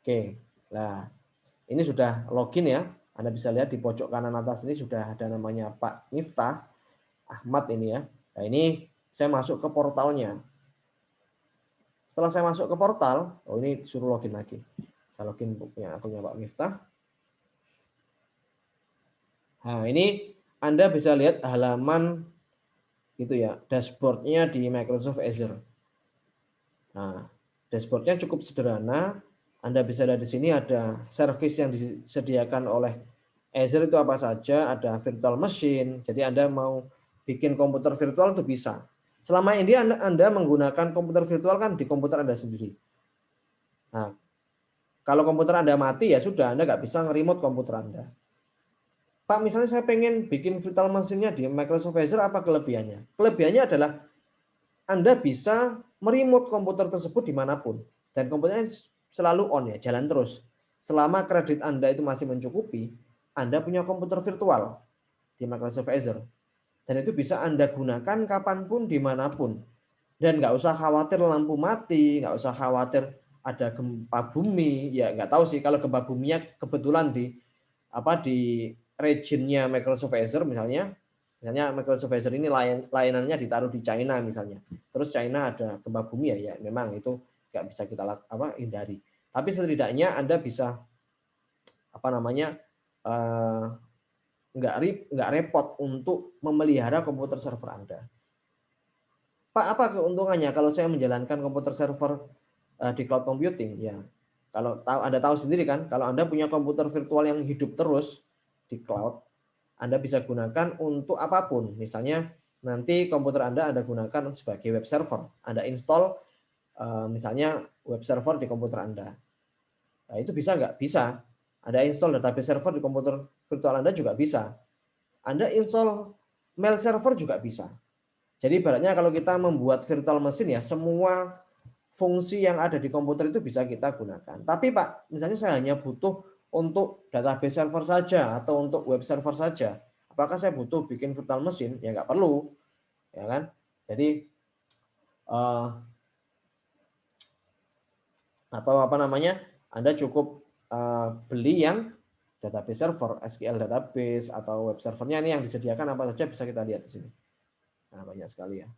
Oke, nah ini sudah login ya. Anda bisa lihat di pojok kanan atas ini sudah ada namanya Pak Miftah Ahmad ini ya. Nah ini saya masuk ke portalnya. Setelah saya masuk ke portal, oh ini suruh login lagi. Saya login punya akunnya Pak Miftah. Nah ini Anda bisa lihat halaman gitu ya, dashboardnya di Microsoft Azure. Nah, dashboardnya cukup sederhana. Anda bisa lihat di sini ada service yang disediakan oleh Azure itu apa saja, ada virtual machine. Jadi Anda mau bikin komputer virtual itu bisa. Selama ini Anda menggunakan komputer virtual kan di komputer Anda sendiri. Nah, kalau komputer Anda mati ya sudah, Anda nggak bisa nge-remote komputer Anda. Pak, misalnya saya pengen bikin virtual machine-nya di Microsoft Azure, apa kelebihannya? Kelebihannya adalah Anda bisa meremote komputer tersebut dimanapun. Dan komputernya selalu on ya, jalan terus. Selama kredit Anda itu masih mencukupi, Anda punya komputer virtual di Microsoft Azure. Dan itu bisa Anda gunakan kapanpun, dimanapun. Dan nggak usah khawatir lampu mati, nggak usah khawatir ada gempa bumi. Ya nggak tahu sih kalau gempa buminya kebetulan di regionnya Microsoft Azure misalnya Microsoft Azure ini layanannya ditaruh di China misalnya. Terus China ada gempa bumi ya memang itu nggak bisa kita hindari. Tapi setidaknya Anda bisa nggak repot untuk memelihara komputer server Anda. Pak, apa keuntungannya kalau saya menjalankan komputer server di cloud computing? Ya, kalau Anda tahu sendiri kan, kalau Anda punya komputer virtual yang hidup terus di cloud, Anda bisa gunakan untuk apapun. Misalnya nanti komputer Anda gunakan sebagai web server. Anda install misalnya web server di komputer Anda. Nah, itu bisa nggak? Bisa. Anda install database server di komputer virtual Anda juga bisa. Anda install mail server juga bisa. Jadi ibaratnya kalau kita membuat virtual machine ya, semua fungsi yang ada di komputer itu bisa kita gunakan. Tapi Pak, misalnya saya hanya butuh untuk database server saja atau untuk web server saja. Apakah saya butuh bikin virtual machine? Ya nggak perlu, ya kan? Jadi atau apa namanya? Anda cukup beli yang database server, SQL database atau web servernya ini yang disediakan apa saja bisa kita lihat di sini. Nah, banyak sekali ya.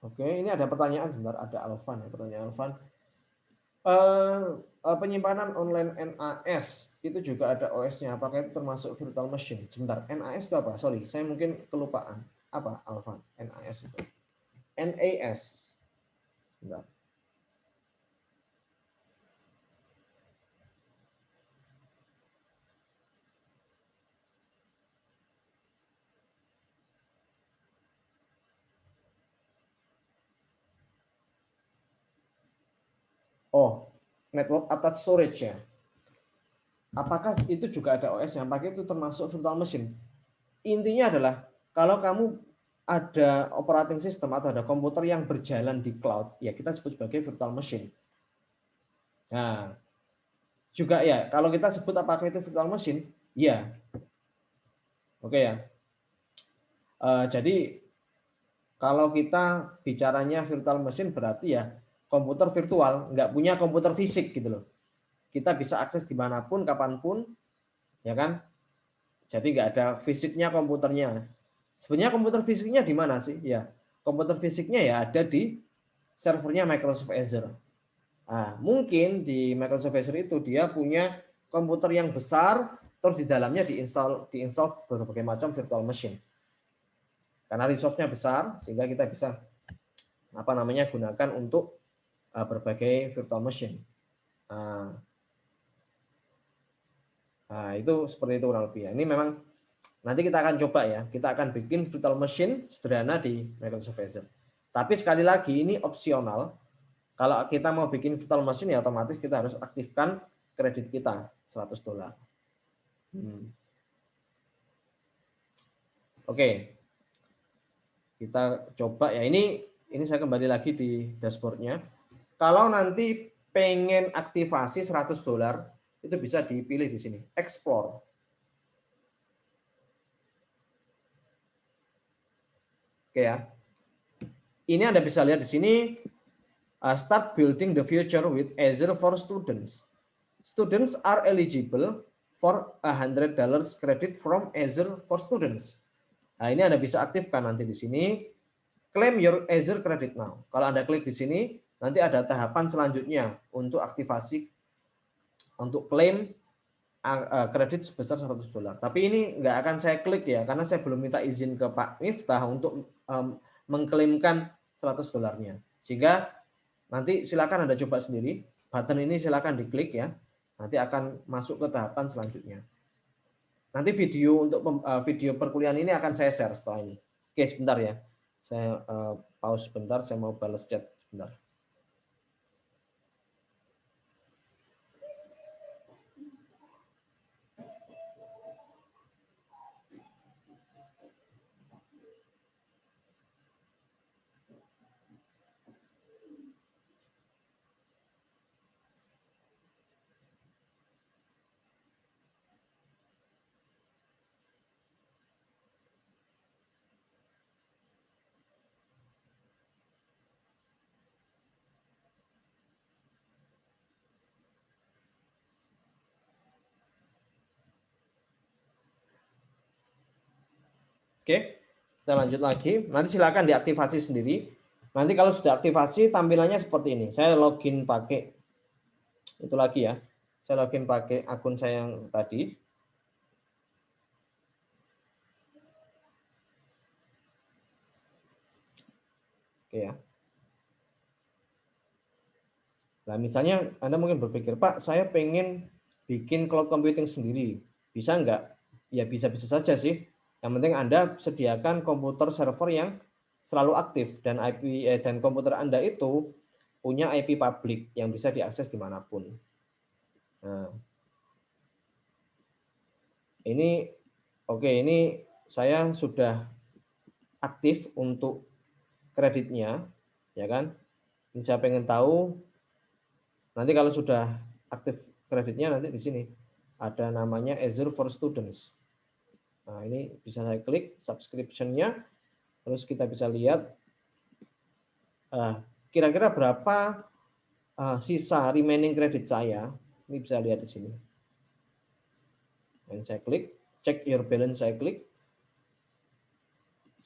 Oke, ini ada pertanyaan, bentar, ada Alvan ya, pertanyaan Alvan. Penyimpanan online NAS itu juga ada OS-nya, apakah itu termasuk virtual machine? Sebentar, NAS itu apa? Sorry, saya mungkin kelupaan. Apa Alvan? NAS itu? NAS. Sebentar. Oh, network attached storage ya. Apakah itu juga ada OS-nya? Apakah itu termasuk virtual machine? Intinya adalah kalau kamu ada operating system atau ada komputer yang berjalan di cloud, ya kita sebut sebagai virtual machine. Nah, juga ya, kalau kita sebut apakah itu virtual machine, ya. Oke ya. Jadi kalau kita bicaranya virtual machine berarti ya komputer virtual, nggak punya komputer fisik gitu loh. Kita bisa akses dimanapun, kapanpun, ya kan? Jadi nggak ada fisiknya komputernya. Sebenarnya komputer fisiknya di mana sih? Ya, komputer fisiknya ya ada di servernya Microsoft Azure. Nah, mungkin di Microsoft Azure itu dia punya komputer yang besar, terus di dalamnya diinstal berbagai macam virtual machine. Karena resource-nya besar, sehingga kita bisa apa namanya gunakan untuk berbagai virtual machine. Nah, itu seperti itu kurang lebih. Ini memang nanti kita akan coba ya, kita akan bikin virtual machine sederhana di Microsoft Azure. Tapi sekali lagi ini opsional. Kalau kita mau bikin virtual machine ya otomatis kita harus aktifkan kredit kita $100. Oke. Kita coba ya. Ini saya kembali lagi di dashboardnya. Kalau nanti pengen aktivasi $100 itu bisa dipilih di sini, explore. Oke ya. Ini Anda bisa lihat di sini start building the future with Azure for students. Students are eligible for $100 credit from Azure for students. Nah, ini Anda bisa aktifkan nanti di sini. Claim your Azure credit now. Kalau Anda klik di sini, nanti ada tahapan selanjutnya untuk aktivasi untuk klaim kredit sebesar $100. Tapi ini nggak akan saya klik ya, karena saya belum minta izin ke Pak Miftah untuk mengklaimkan $100-nya. Sehingga nanti silakan Anda coba sendiri. Button ini silakan diklik ya. Nanti akan masuk ke tahapan selanjutnya. Nanti video untuk video perkuliahan ini akan saya share setelah ini. Oke, sebentar ya. Saya pause sebentar, saya mau balas chat sebentar. Oke, kita lanjut lagi. Nanti silakan diaktifasi sendiri. Nanti kalau sudah aktivasi tampilannya seperti ini. Saya login pakai itu lagi ya. Saya login pakai akun saya yang tadi. Oke ya. Nah, misalnya Anda mungkin berpikir, Pak, saya pengen bikin cloud computing sendiri. Bisa nggak? Ya bisa-bisa saja sih. Yang penting Anda sediakan komputer server yang selalu aktif dan IP dan komputer Anda itu punya IP publik yang bisa diakses dimanapun. Nah, ini oke, ini saya sudah aktif untuk kreditnya, ya kan? Ini saya pengen tahu nanti kalau sudah aktif kreditnya nanti di sini ada namanya Azure for Students. Nah, ini bisa saya klik subscription-nya, terus kita bisa lihat kira-kira berapa sisa remaining kredit saya. Ini bisa lihat di sini. Dan saya klik, check your balance, saya klik.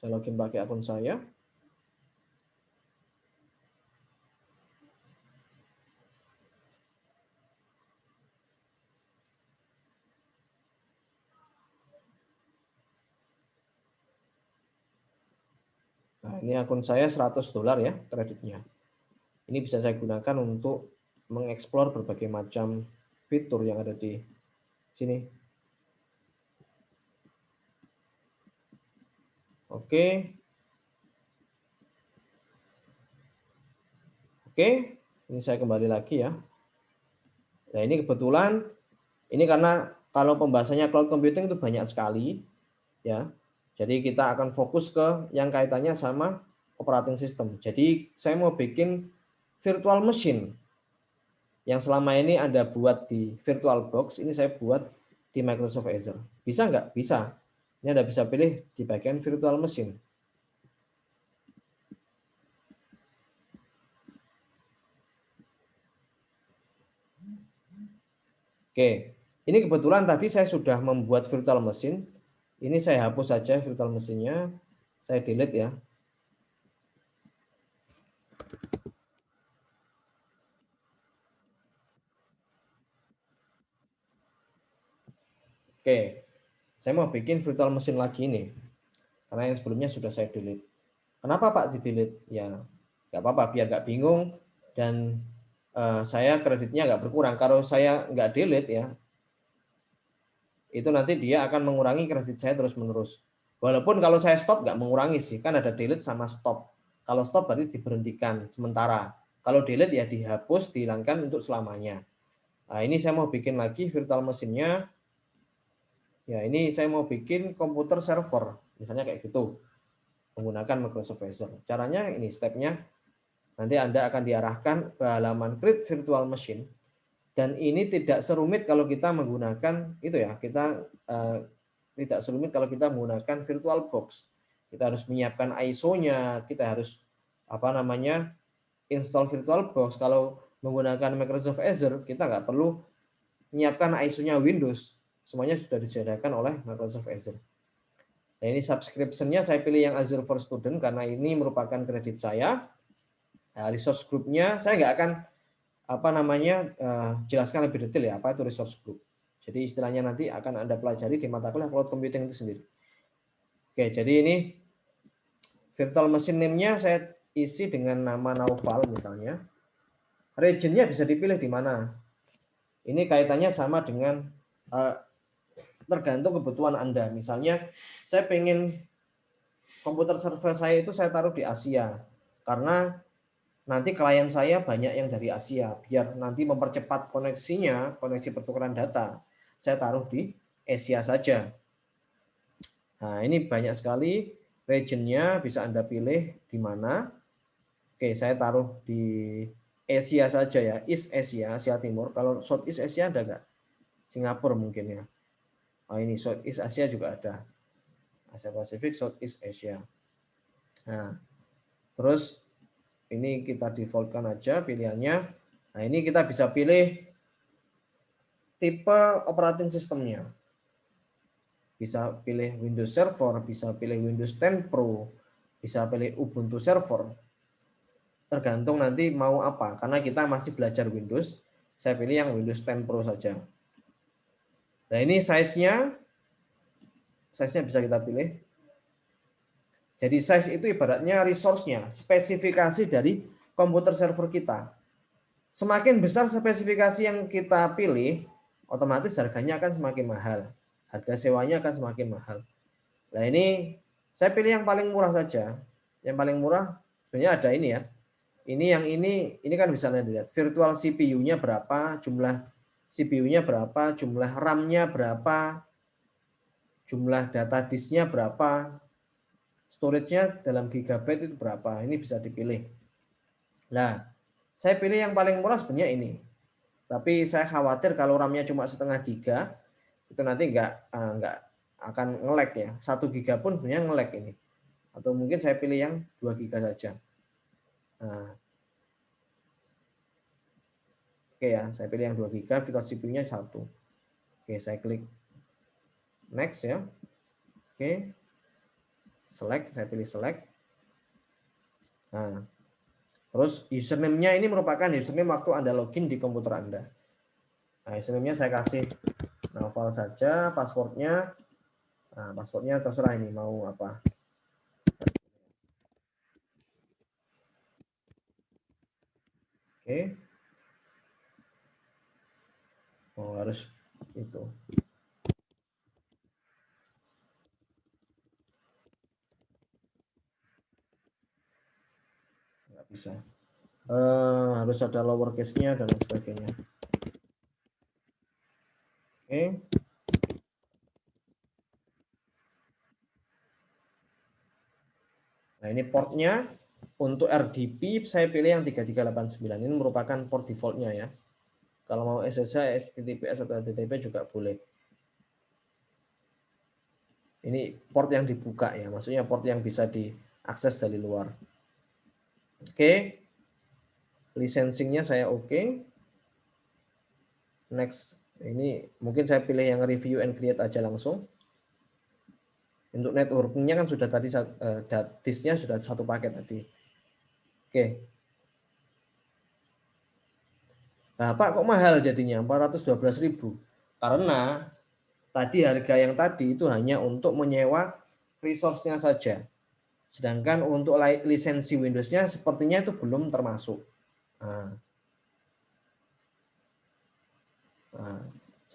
Saya login pakai akun saya. Nah, ini akun saya $100 ya kreditnya. Ini bisa saya gunakan untuk mengeksplor berbagai macam fitur yang ada di sini. Oke. Oke, ini saya kembali lagi ya. Nah, ini kebetulan ini karena kalau pembahasannya cloud computing itu banyak sekali ya. Jadi kita akan fokus ke yang kaitannya sama operating system. Jadi saya mau bikin virtual machine yang selama ini Anda buat di VirtualBox, ini saya buat di Microsoft Azure. Bisa nggak? Bisa. Ini Anda bisa pilih di bagian virtual machine. Oke, ini kebetulan tadi saya sudah membuat virtual machine. Ini saya hapus saja virtual machine-nya. Saya delete ya. Oke, saya mau bikin virtual machine lagi nih. Karena yang sebelumnya sudah saya delete. Kenapa Pak di-delete? Ya, nggak apa-apa, biar nggak bingung. Dan saya kreditnya nggak berkurang. Kalau saya nggak delete ya, itu nanti dia akan mengurangi kredit saya terus-menerus. Walaupun kalau saya stop nggak mengurangi sih, kan ada delete sama stop. Kalau stop berarti diberhentikan sementara. Kalau delete ya dihapus, dihilangkan untuk selamanya. Nah, ini saya mau bikin lagi virtual mesinnya. Ya, ini saya mau bikin komputer server, misalnya kayak gitu, menggunakan Microsoft Azure. Caranya ini stepnya, nanti Anda akan diarahkan ke halaman Create Virtual Machine. Dan ini tidak serumit kalau kita menggunakan itu ya, kita tidak serumit kalau kita menggunakan VirtualBox. Kita harus menyiapkan ISO-nya, kita harus install VirtualBox. Kalau menggunakan Microsoft Azure, kita nggak perlu menyiapkan ISO-nya Windows. Semuanya sudah disediakan oleh Microsoft Azure. Nah, ini subscription-nya saya pilih yang Azure for Student karena ini merupakan kredit saya. Nah, resource group-nya saya nggak akan jelaskan lebih detail ya apa itu resource group. Jadi istilahnya nanti akan Anda pelajari di mata kuliah cloud computing itu sendiri. Oke, jadi ini virtual machine name-nya saya isi dengan nama Naufal misalnya. Region-nya bisa dipilih di mana. Ini kaitannya sama dengan tergantung kebutuhan Anda. Misalnya saya pengen komputer server saya itu saya taruh di Asia karena nanti klien saya banyak yang dari Asia. Biar nanti mempercepat koneksinya, koneksi pertukaran data, saya taruh di Asia saja. Nah, ini banyak sekali region-nya, bisa Anda pilih di mana. Oke, saya taruh di Asia saja ya, East Asia, Asia Timur. Kalau Southeast Asia ada nggak? Singapura mungkin ya. Oh, ini Southeast Asia juga ada. Asia Pasifik, Southeast Asia. Nah, terus ini kita defaultkan aja pilihannya. Nah, ini kita bisa pilih tipe operating systemnya. Bisa pilih Windows Server, bisa pilih Windows 10 Pro, bisa pilih Ubuntu Server. Tergantung nanti mau apa. Karena kita masih belajar Windows, saya pilih yang Windows 10 Pro saja. Nah, ini size-nya bisa kita pilih. Jadi size itu ibaratnya resource-nya, spesifikasi dari komputer server kita. Semakin besar spesifikasi yang kita pilih, otomatis harganya akan semakin mahal. Harga sewanya akan semakin mahal. Nah, ini saya pilih yang paling murah saja. Yang paling murah sebenarnya ada ini ya. Ini yang ini kan bisa dilihat virtual CPU-nya berapa, jumlah CPU-nya berapa, jumlah RAM-nya berapa, jumlah data disk-nya berapa, storage-nya dalam gigabyte itu berapa. Ini bisa dipilih. Nah, saya pilih yang paling murah sebenarnya ini. Tapi saya khawatir kalau RAM-nya cuma setengah giga, itu nanti nggak akan nge-lag ya. 1 giga pun sebenarnya nge-lag ini. Atau mungkin saya pilih yang 2 giga saja. Nah, oke ya, saya pilih yang 2 giga, virtual CPU-nya 1. Oke, saya klik next ya. Oke. Select, saya pilih select. Nah, terus username-nya ini merupakan username waktu Anda login di komputer Anda. Nah, username-nya saya kasih Naufal saja, password-nya. Nah, password-nya terserah ini mau apa. Oke. Oh, harus itu. Nggak bisa. Harus ada lowercase-nya dan lain sebagainya. Oke. Nah, ini portnya untuk RDP saya pilih yang 3389. Ini merupakan port default-nya ya. Kalau mau SSH, HTTPS atau HTTP juga boleh. Ini port yang dibuka ya, maksudnya port yang bisa diakses dari luar. Oke. Licensing-nya saya oke. Next. Ini mungkin saya pilih yang review and create aja langsung. Untuk networking-nya kan sudah tadi disk-nya sudah satu paket tadi. Oke. Nah, Pak kok mahal jadinya 412.000? Karena tadi harga yang tadi itu hanya untuk menyewa resource-nya saja. Sedangkan untuk lisensi Windows-nya sepertinya itu belum termasuk. Nah,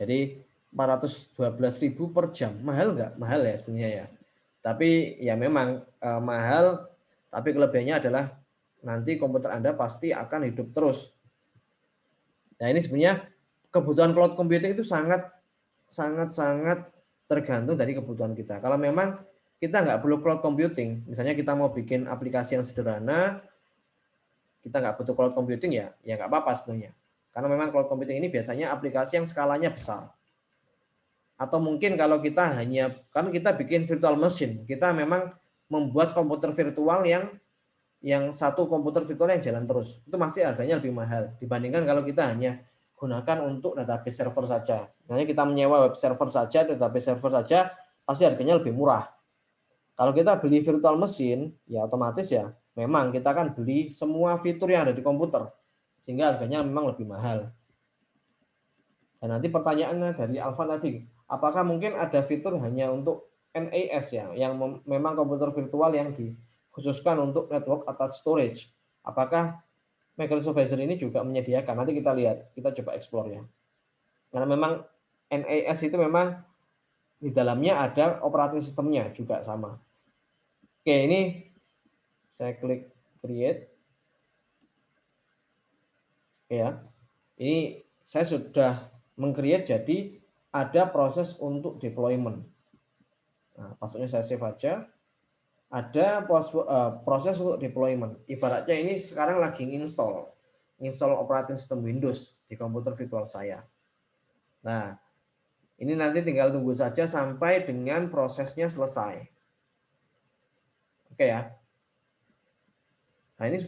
jadi 412.000 per jam. Mahal nggak? Mahal ya sebenarnya ya. Tapi ya memang mahal, tapi kelebihannya adalah nanti komputer Anda pasti akan hidup terus. Nah, ini sebenarnya kebutuhan cloud computing itu sangat tergantung dari kebutuhan kita. Kalau memang kita nggak perlu cloud computing, misalnya kita mau bikin aplikasi yang sederhana, kita nggak butuh cloud computing ya nggak apa-apa sebenarnya. Karena memang cloud computing ini biasanya aplikasi yang skalanya besar. Atau mungkin kalau kita kan kita bikin virtual machine, kita memang membuat komputer virtual yang satu komputer virtual yang jalan terus. Itu masih harganya lebih mahal dibandingkan kalau kita hanya gunakan untuk database server saja. Misalnya kita menyewa web server saja, database server saja, pasti harganya lebih murah. Kalau kita beli virtual machine, ya otomatis ya memang kita akan beli semua fitur yang ada di komputer. Sehingga harganya memang lebih mahal. Dan nanti pertanyaannya dari Alvan tadi, apakah mungkin ada fitur hanya untuk NAS ya, yang memang komputer virtual yang dikhususkan untuk network attached storage? Apakah Microsoft Azure ini juga menyediakan? Nanti kita lihat, kita coba explore ya. Karena memang NAS itu memang di dalamnya ada operating sistemnya juga sama. Oke, ini saya klik create. Ya, ini saya sudah meng-create jadi ada proses untuk deployment. Nah, passwordnya saya save aja. Ada proses untuk deployment. Ibaratnya ini sekarang lagi install operating system Windows di komputer virtual saya. Nah, ini nanti tinggal tunggu saja sampai dengan prosesnya selesai. Oke ya. Nah, ini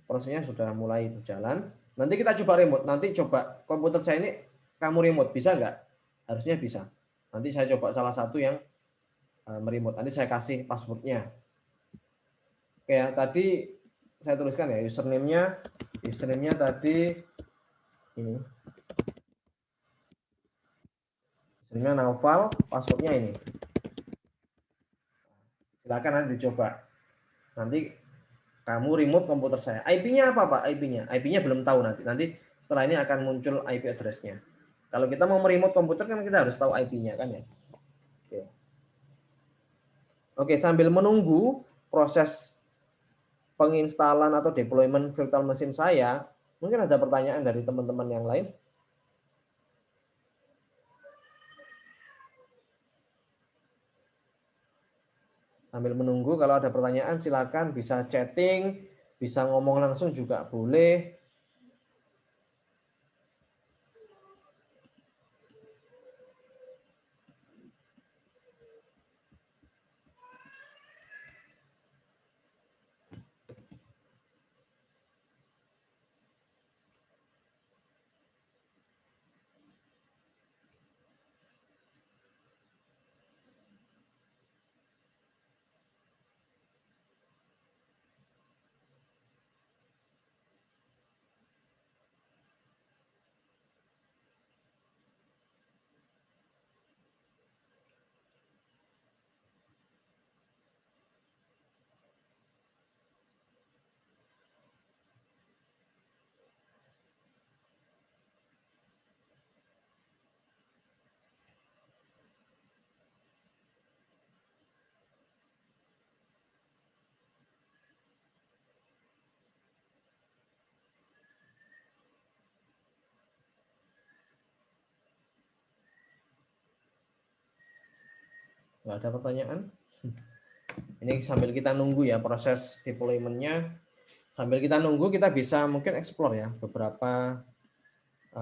prosesnya sudah mulai berjalan. Nanti kita coba remote. Nanti coba komputer saya ini kamu remote, bisa nggak? Harusnya bisa. Nanti saya coba salah satu yang meremote. Nanti saya kasih passwordnya. Oke ya, tadi saya tuliskan ya username-nya tadi ini. Username-nya Naufal, passwordnya ini. Silakan nanti dicoba. Nanti kamu remote komputer saya. IP-nya apa Pak? IP-nya? IP-nya belum tahu nanti. Nanti setelah ini akan muncul IP address-nya. Kalau kita mau meremote komputer kan kita harus tahu IP-nya kan ya. Oke, sambil menunggu proses penginstalan atau deployment virtual machine saya. Mungkin ada pertanyaan dari teman-teman yang lain. Sambil menunggu, kalau ada pertanyaan silakan bisa chatting, bisa ngomong langsung juga boleh. Nggak ada pertanyaan? Ini sambil kita nunggu ya proses deployment-nya. Sambil kita nunggu, kita bisa mungkin explore ya beberapa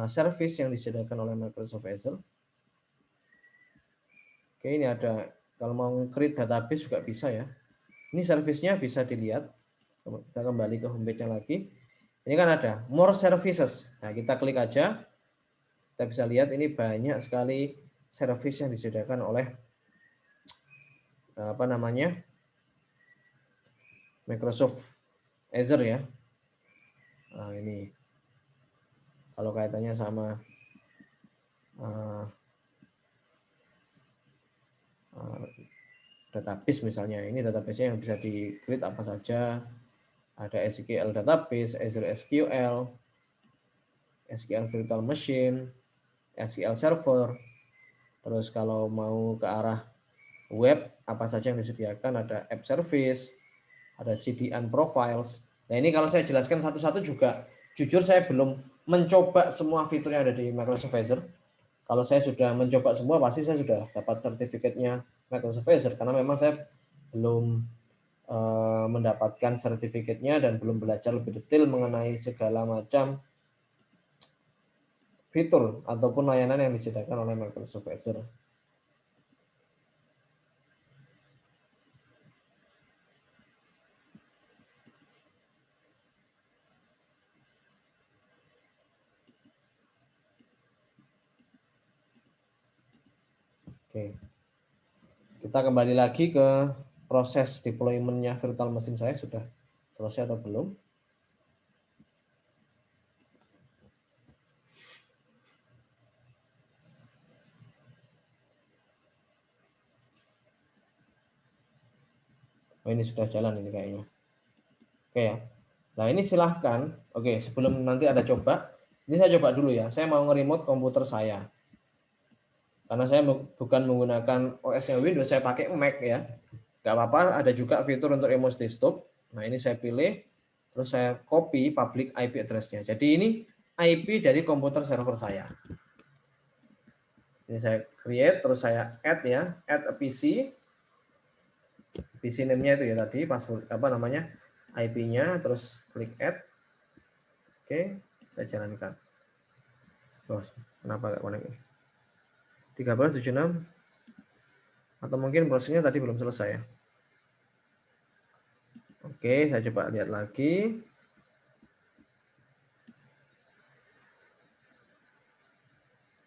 service yang disediakan oleh Microsoft Azure. Oke, ini ada, kalau mau create database juga bisa ya. Ini service-nya bisa dilihat. Kita kembali ke homepage-nya lagi. Ini kan ada more services. Nah, kita klik aja. Kita bisa lihat ini banyak sekali service yang disediakan oleh apa namanya? Microsoft Azure ya. Nah, ini kalau kaitannya sama database misalnya, ini database-nya yang bisa di-create apa saja. Ada SQL database, Azure SQL, SQL Virtual Machine, SQL Server. Terus kalau mau ke arah web, apa saja yang disediakan, ada App Service, ada CDN Profiles. Nah, ini kalau saya jelaskan satu-satu juga, jujur saya belum mencoba semua fitur yang ada di Microsoft Azure. Kalau saya sudah mencoba semua, pasti saya sudah dapat sertifikatnya Microsoft Azure, karena memang saya belum mendapatkan sertifikatnya dan belum belajar lebih detail mengenai segala macam fitur ataupun layanan yang disediakan oleh Microsoft Azure. Oke, kita kembali lagi ke proses deployment-nya virtual machine saya sudah selesai atau belum. Oh, ini sudah jalan ini kayaknya. Oke ya. Nah, ini silahkan. Oke, sebelum nanti ada coba, ini saya coba dulu ya. Saya mau nge-remote komputer saya. Karena saya bukan menggunakan OS-nya Windows, saya pakai Mac ya. Gak apa-apa, ada juga fitur untuk remote desktop. Nah, ini saya pilih, terus saya copy public IP address-nya. Jadi ini IP dari komputer server saya. Ini saya create, terus saya add ya, add a PC. PC name-nya itu ya tadi, password apa namanya, IP-nya, terus klik add. Oke, saya jalankan. Oh, kenapa nggak connect? 1376 atau mungkin prosesnya tadi belum selesai ya. Oke, saya coba lihat lagi.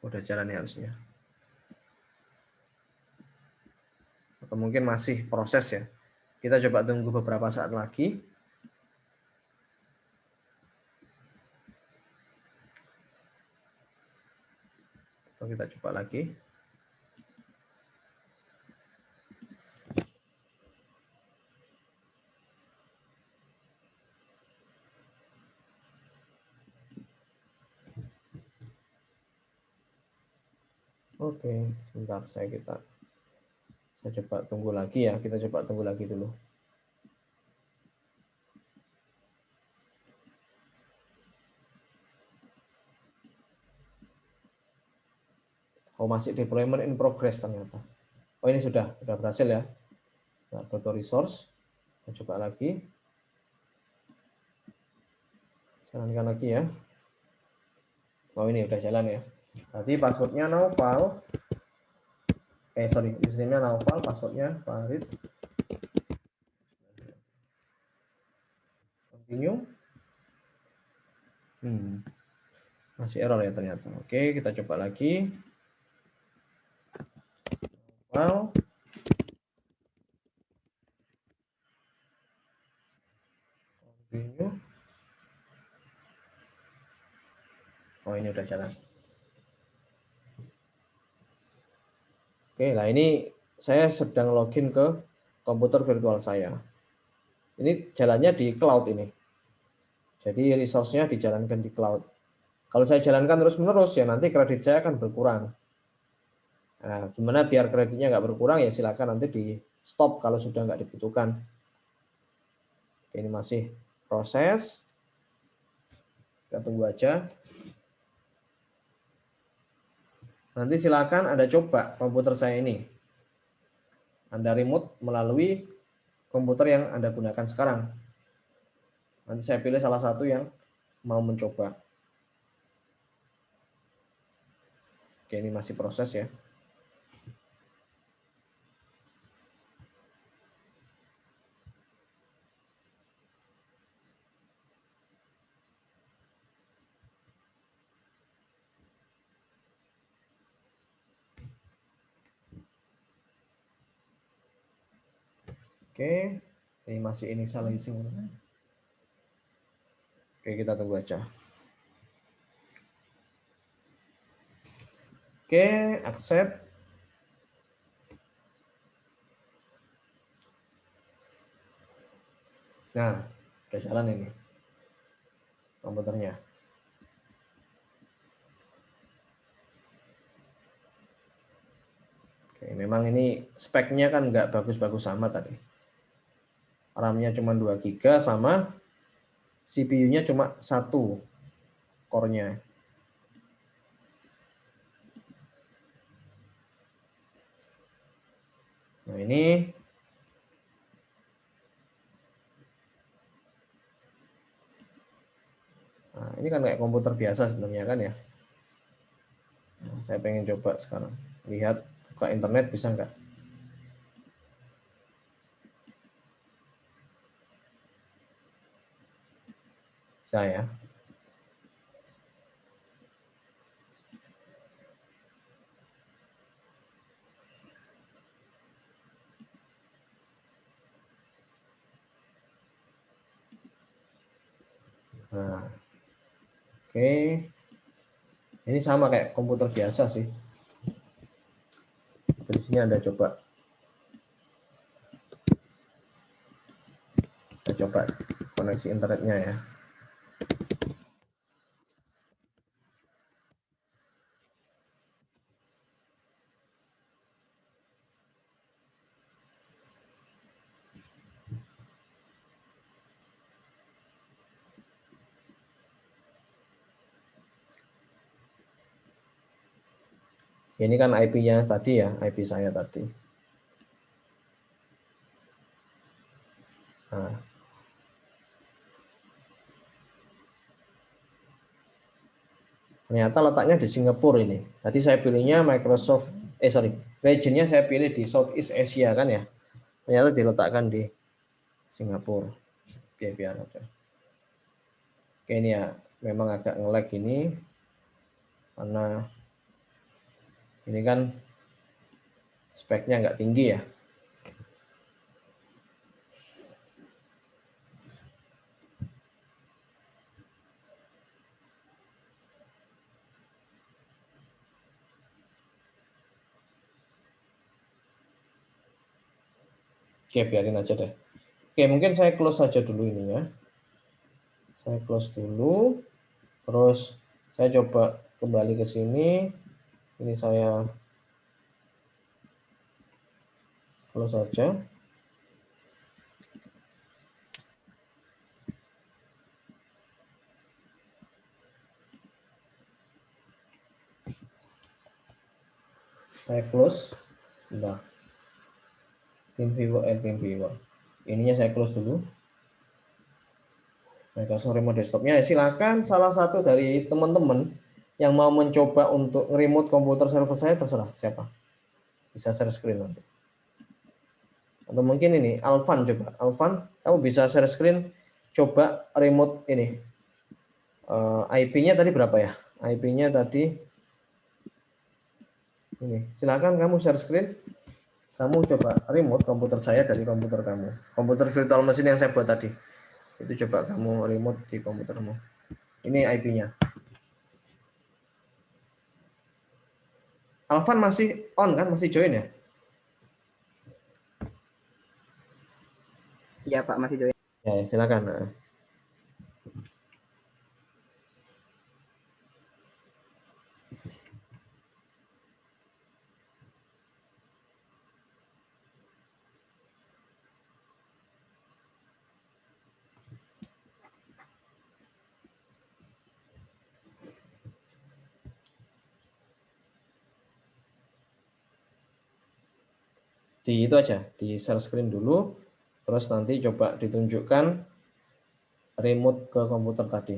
Udah jalan ya harusnya. Atau mungkin masih proses ya. Kita coba tunggu beberapa saat lagi. Atau kita coba lagi. Oke, sebentar saya coba tunggu lagi ya. Kita coba tunggu lagi dulu. Oh, masih deployment in progress ternyata. Oh, ini sudah berhasil ya. Nah, go to resource. Kita coba lagi. Jalankan lagi ya. Oh, ini udah jalan ya. Berarti passwordnya Naufal. Username-nya Naufal, passwordnya Farid. Continue. Masih error ya ternyata. Oke, kita coba lagi. Naufal. Continue. Oh, ini udah jalan. Oke, nah ini saya sedang login ke komputer virtual saya. Ini jalannya di cloud ini. Jadi resource-nya dijalankan di cloud. Kalau saya jalankan terus-menerus, ya nanti kredit saya akan berkurang. Nah, gimana biar kreditnya nggak berkurang, ya silakan nanti di stop kalau sudah nggak dibutuhkan. Oke, ini masih proses. Kita tunggu aja. Nanti silakan Anda coba komputer saya ini. Anda remote melalui komputer yang Anda gunakan sekarang. Nanti saya pilih salah satu yang mau mencoba. Oke, ini masih proses ya. Oke, ini masih initializing. Oke, kita tunggu aja. Oke, accept. Nah, udah jalan ini komputernya. Oke, memang ini speknya kan nggak bagus-bagus sama tadi. RAM-nya cuma 2 GB sama CPU-nya cuma 1 core-nya. Nah, ini kan kayak komputer biasa sebenarnya kan ya. Nah, saya pengen coba sekarang. Lihat buka internet bisa nggak? Bisa ya. Nah, oke. Ini sama kayak komputer biasa sih. Di sini Anda coba. Kita coba koneksi internetnya ya. Ini kan IP-nya tadi ya, IP saya tadi. Nah, ternyata letaknya di Singapura ini. Tadi saya pilihnya Microsoft, regionnya saya pilih di Southeast Asia kan ya. Ternyata diletakkan di Singapura. Oke, biar aja. Oke, ini ya memang agak nge-lag ini karena ini kan speknya nggak tinggi ya. Oke, biarin aja deh. Oke, mungkin saya close saja dulu ini ya. Saya close dulu. Terus saya coba kembali ke sini. Ini saya close saja. Saya close. Bentar. Tim viewer. Ininya saya close dulu. Microsoft Remote Desktop-nya. Silakan salah satu dari teman-teman yang mau mencoba untuk remote komputer server saya, terserah siapa. Bisa share screen nanti. Atau mungkin ini Alvan, coba Alvan, kamu bisa share screen, coba remote ini. IP-nya tadi berapa ya? IP-nya tadi ini. Silakan kamu share screen. Kamu coba remote komputer saya dari komputer kamu. Komputer virtual machine yang saya buat tadi. Itu coba kamu remote di komputermu. Ini IP-nya. Alvan masih on kan? Masih join ya? Iya Pak, masih join. Ya, silakan. Nah. Di itu aja, di share screen dulu, terus nanti coba ditunjukkan remote ke komputer tadi.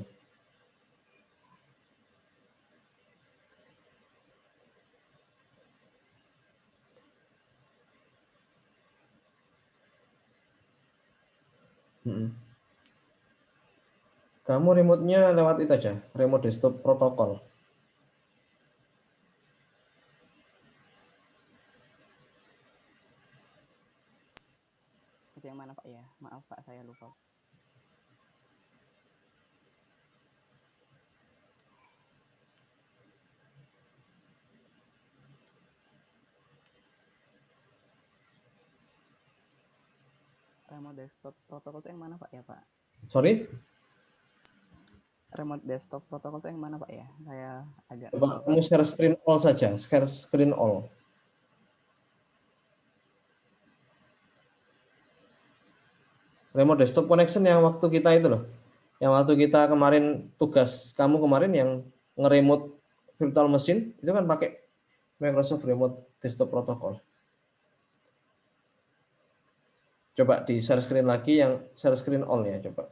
Kamu remote-nya lewat itu aja, remote desktop protokol. Itu yang mana Pak ya? Maaf Pak, saya lupa. Remote desktop protokol itu yang mana Pak ya Pak? Sorry? Remote desktop protokol itu yang mana Pak ya? Saya agak Coba lupa Pak. kamu share screen all saja, share screen all. Remote desktop connection yang waktu kita itu loh. Yang waktu kita kemarin tugas kamu kemarin yang nge-remote virtual machine itu kan pakai Microsoft Remote Desktop Protocol. Coba di share screen lagi yang share screen all ya coba.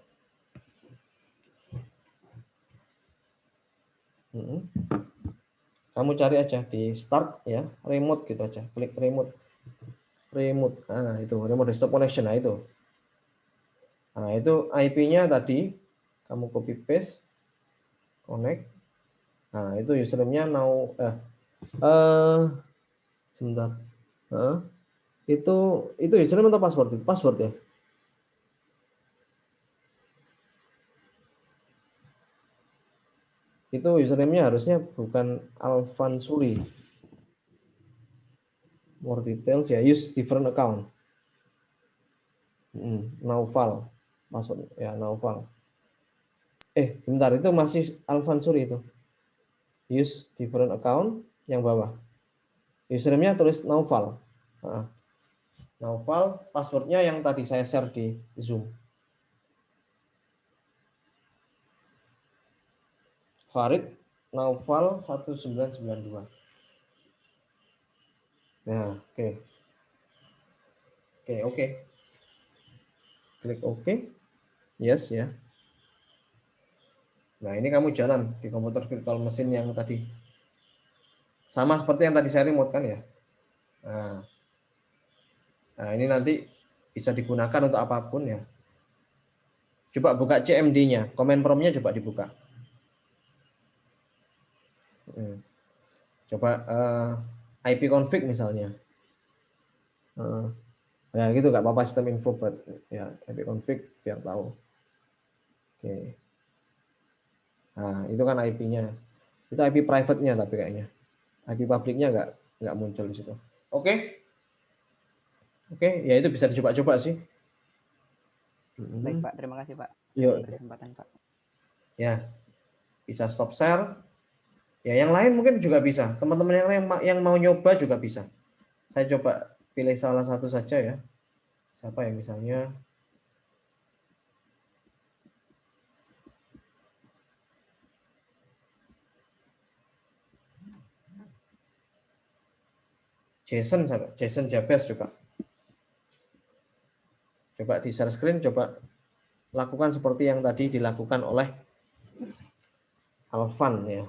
Kamu cari aja di start ya, remote gitu aja, klik remote. Nah itu remote desktop connection, nah itu. Nah itu IP-nya tadi, kamu copy paste, connect. Nah itu username-nya now, sebentar. Itu username atau password? Password ya. Itu username-nya harusnya bukan Alvan Suri. More details ya, use different account. Naufal, password ya Naufal. Bentar, itu masih Alvan Suri itu. Use different account yang bawah. Username-nya tulis Naufal. Nah, Naufal, passwordnya yang tadi saya share di Zoom. Farid Naufal 1992. Nah, oke. Oke. Klik oke. Yes ya. Nah, ini kamu jalan di komputer virtual machine yang tadi. Sama seperti yang tadi saya remote kan ya. Nah, ini nanti bisa digunakan untuk apapun ya. Coba buka CMD-nya, command prompt-nya coba dibuka. Coba ipconfig misalnya. Ya gitu nggak apa-apa, sistem info buat ya ipconfig biar tahu. Oke. Nah, itu kan IP-nya. Itu IP private-nya tapi kayaknya. IP public-nya nggak muncul di situ. Oke. Ya itu bisa dicoba-coba sih. Baik Pak, terima kasih Pak sudah Yuk. diberi kesempatan Pak. Ya, bisa stop share. Ya, yang lain mungkin juga bisa. Teman-teman yang mau nyoba juga bisa. Saya coba pilih salah satu saja ya. Siapa yang misalnya Jason Jabez juga. Coba di share screen, coba lakukan seperti yang tadi dilakukan oleh Alvan ya.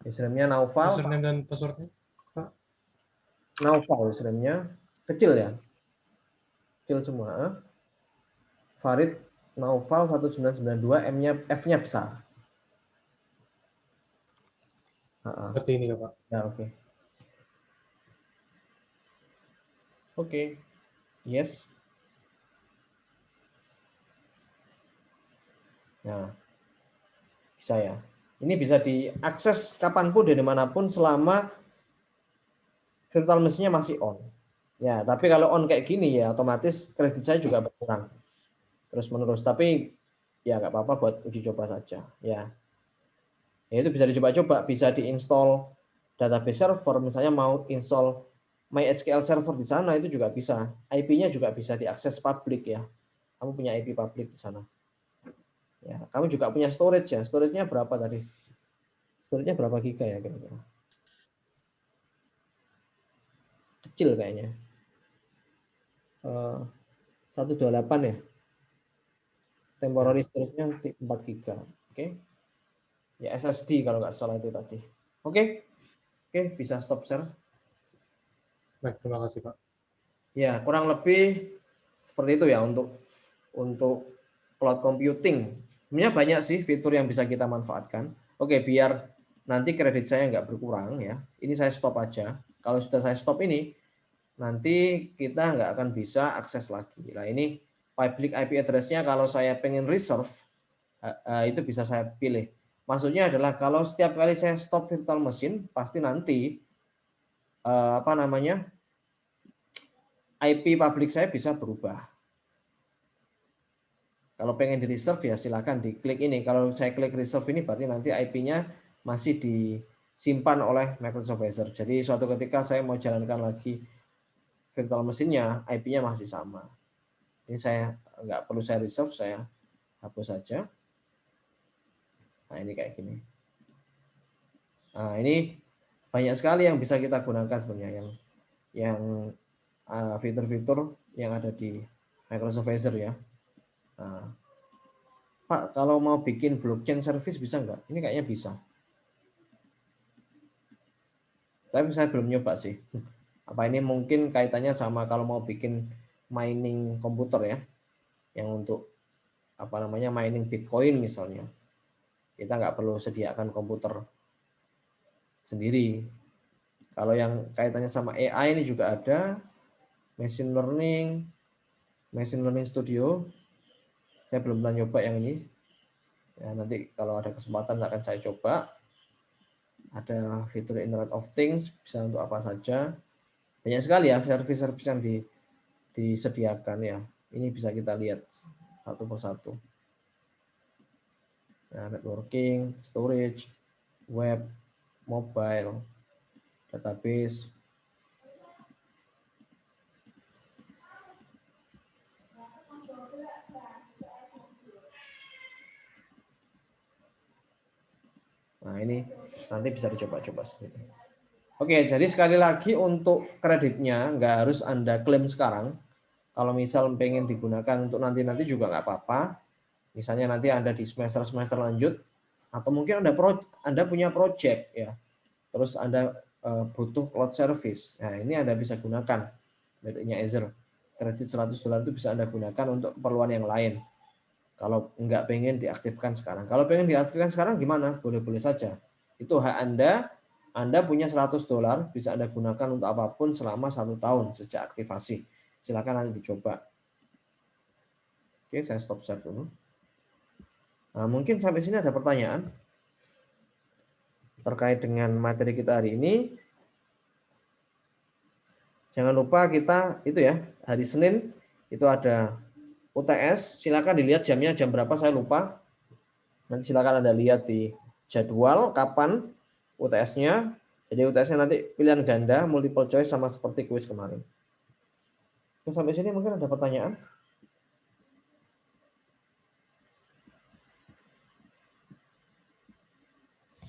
Username-nya Naufal. Username dan passwordnya, Pak? Naufal username-nya kecil ya. Kecil semua. Farid Naufal 1992, F-nya besar. Seperti ini ya, Pak. Ya, oke. Oke. Yes. Nah, bisa ya. Ini bisa diakses kapanpun dari manapun selama virtual mesinnya masih on. Ya, tapi kalau on kayak gini ya otomatis kredit saya juga berkurang terus menerus. Tapi ya nggak apa-apa buat uji coba saja. Ya, itu bisa dicoba-coba, bisa diinstal database server, misalnya mau install MySQL server di sana itu juga bisa. IP-nya juga bisa diakses publik ya. Kamu punya IP publik di sana. Ya, kamu juga punya storage ya. Storage-nya berapa tadi? Storage-nya berapa giga ya kira-kira? Kecil kayaknya. 128 ya. Temporary storage-nya 4 giga. Oke. Ya SSD kalau nggak salah itu tadi. Oke. Oke, bisa stop share. Baik, terima kasih, Pak. Ya, kurang lebih seperti itu ya untuk cloud computing. Sebenarnya banyak sih fitur yang bisa kita manfaatkan. Oke, biar nanti kredit saya nggak berkurang ya. Ini saya stop aja. Kalau sudah saya stop ini, nanti kita nggak akan bisa akses lagi. Nah, ini public IP address-nya kalau saya pengen reserve, itu bisa saya pilih. Maksudnya adalah kalau setiap kali saya stop virtual machine, pasti nanti IP publik saya bisa berubah. Kalau pengen di reserve ya silakan diklik ini. Kalau saya klik reserve ini berarti nanti IP-nya masih disimpan oleh Microsoft Azure. Jadi suatu ketika saya mau jalankan lagi virtual mesinnya, IP-nya masih sama. Ini saya nggak perlu saya reserve, saya hapus saja. Nah ini kayak gini. Nah ini banyak sekali yang bisa kita gunakan sebenarnya yang fitur-fitur yang ada di Microsoft Azure ya. Nah, Pak, kalau mau bikin blockchain service bisa nggak? Ini kayaknya bisa. Tapi saya belum nyoba sih. Apa ini mungkin kaitannya sama kalau mau bikin mining komputer ya, yang untuk mining Bitcoin misalnya. Kita nggak perlu sediakan komputer sendiri. Kalau yang kaitannya sama AI ini juga ada, machine learning studio. Saya belum pernah nyoba yang ini. Ya, nanti kalau ada kesempatan akan saya coba. Ada fitur Internet of Things, bisa untuk apa saja. Banyak sekali ya service-service yang disediakan ya. Ini bisa kita lihat satu persatu. Nah, networking, storage, web, mobile, database. Nah, ini nanti bisa dicoba-coba sendiri. Oke, jadi sekali lagi untuk kreditnya nggak harus Anda klaim sekarang. Kalau misal pengen digunakan untuk nanti-nanti juga nggak apa-apa. Misalnya nanti Anda di semester-semester lanjut, atau mungkin Anda punya project ya, terus Anda butuh cloud service. Nah, ini Anda bisa gunakan kreditnya Azure. Kredit $100 itu bisa Anda gunakan untuk keperluan yang lain. Kalau nggak pengen diaktifkan sekarang. Kalau pengen diaktifkan sekarang gimana? Boleh-boleh saja. Itu hak Anda. Anda punya $100 bisa Anda gunakan untuk apapun selama 1 tahun sejak aktivasi. Silakan Anda dicoba. Oke, saya stop share dulu. Nah, mungkin sampai sini ada pertanyaan terkait dengan materi kita hari ini. Jangan lupa kita itu ya, hari Senin Itu ada UTS, silakan dilihat jamnya jam berapa saya lupa. Nanti silakan Anda lihat di jadwal kapan UTS-nya. Jadi UTS-nya nanti pilihan ganda, multiple choice sama seperti kuis kemarin. Oke, sampai sini mungkin ada pertanyaan?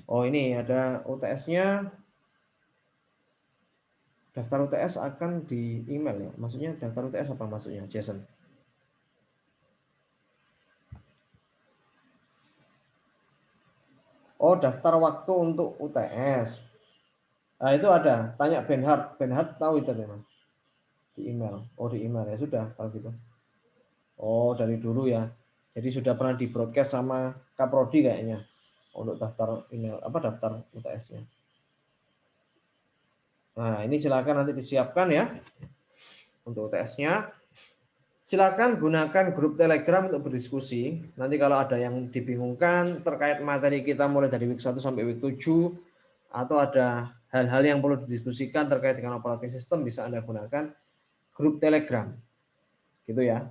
Oh, ini ada UTS-nya. Daftar UTS akan di email ya. Maksudnya daftar UTS apa maksudnya, Jason? Oh, daftar waktu untuk UTS. Nah, itu ada. Tanya Benhard. Benhard tahu itu memang. Di email. Oh, di email ya sudah kalau gitu. Oh, dari dulu ya. Jadi sudah pernah di broadcast sama Kaprodi kayaknya untuk daftar email daftar UTS-nya. Nah, ini silakan nanti disiapkan ya untuk UTS-nya. Silakan gunakan grup Telegram untuk berdiskusi. Nanti kalau ada yang dibingungkan terkait materi kita mulai dari week 1 sampai week 7 atau ada hal-hal yang perlu didiskusikan terkait dengan operating system, bisa Anda gunakan grup Telegram. Gitu ya.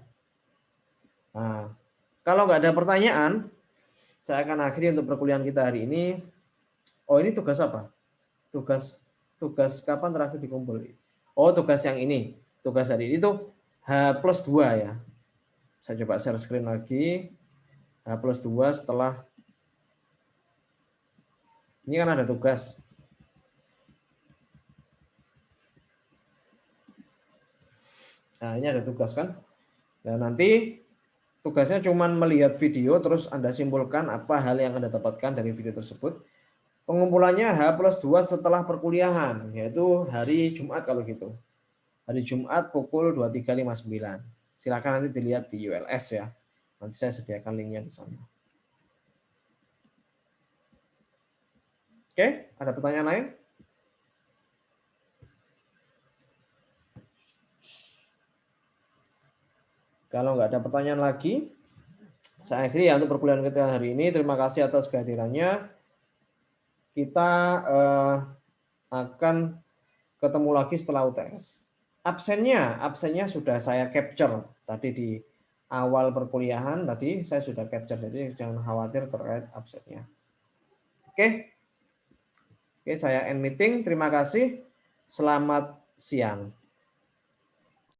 Nah, kalau nggak ada pertanyaan, saya akan akhiri untuk perkuliahan kita hari ini. Oh, ini tugas apa? Tugas kapan terakhir dikumpul? Oh, tugas yang ini. Tugas hari ini itu H+2 ya. Saya coba share screen lagi. H+2 setelah ini kan ada tugas. Nah, ini ada tugas kan. Nah, nanti tugasnya cuma melihat video terus Anda simpulkan apa hal yang Anda dapatkan dari video tersebut. Pengumpulannya H+2 setelah perkuliahan, yaitu hari Jumat kalau gitu. Hari Jumat pukul 23.59. Silakan nanti dilihat di ULS ya. Nanti saya sediakan linknya di sana. Oke, ada pertanyaan lain? Kalau nggak ada pertanyaan lagi, saya akhiri ya untuk perkuliahan kita hari ini. Terima kasih atas kehadirannya. Kita akan ketemu lagi setelah UTS. Absennya sudah saya capture tadi di awal perkuliahan tadi saya sudah capture, jadi jangan khawatir terkait absennya. Oke, saya end meeting. Terima kasih. Selamat siang.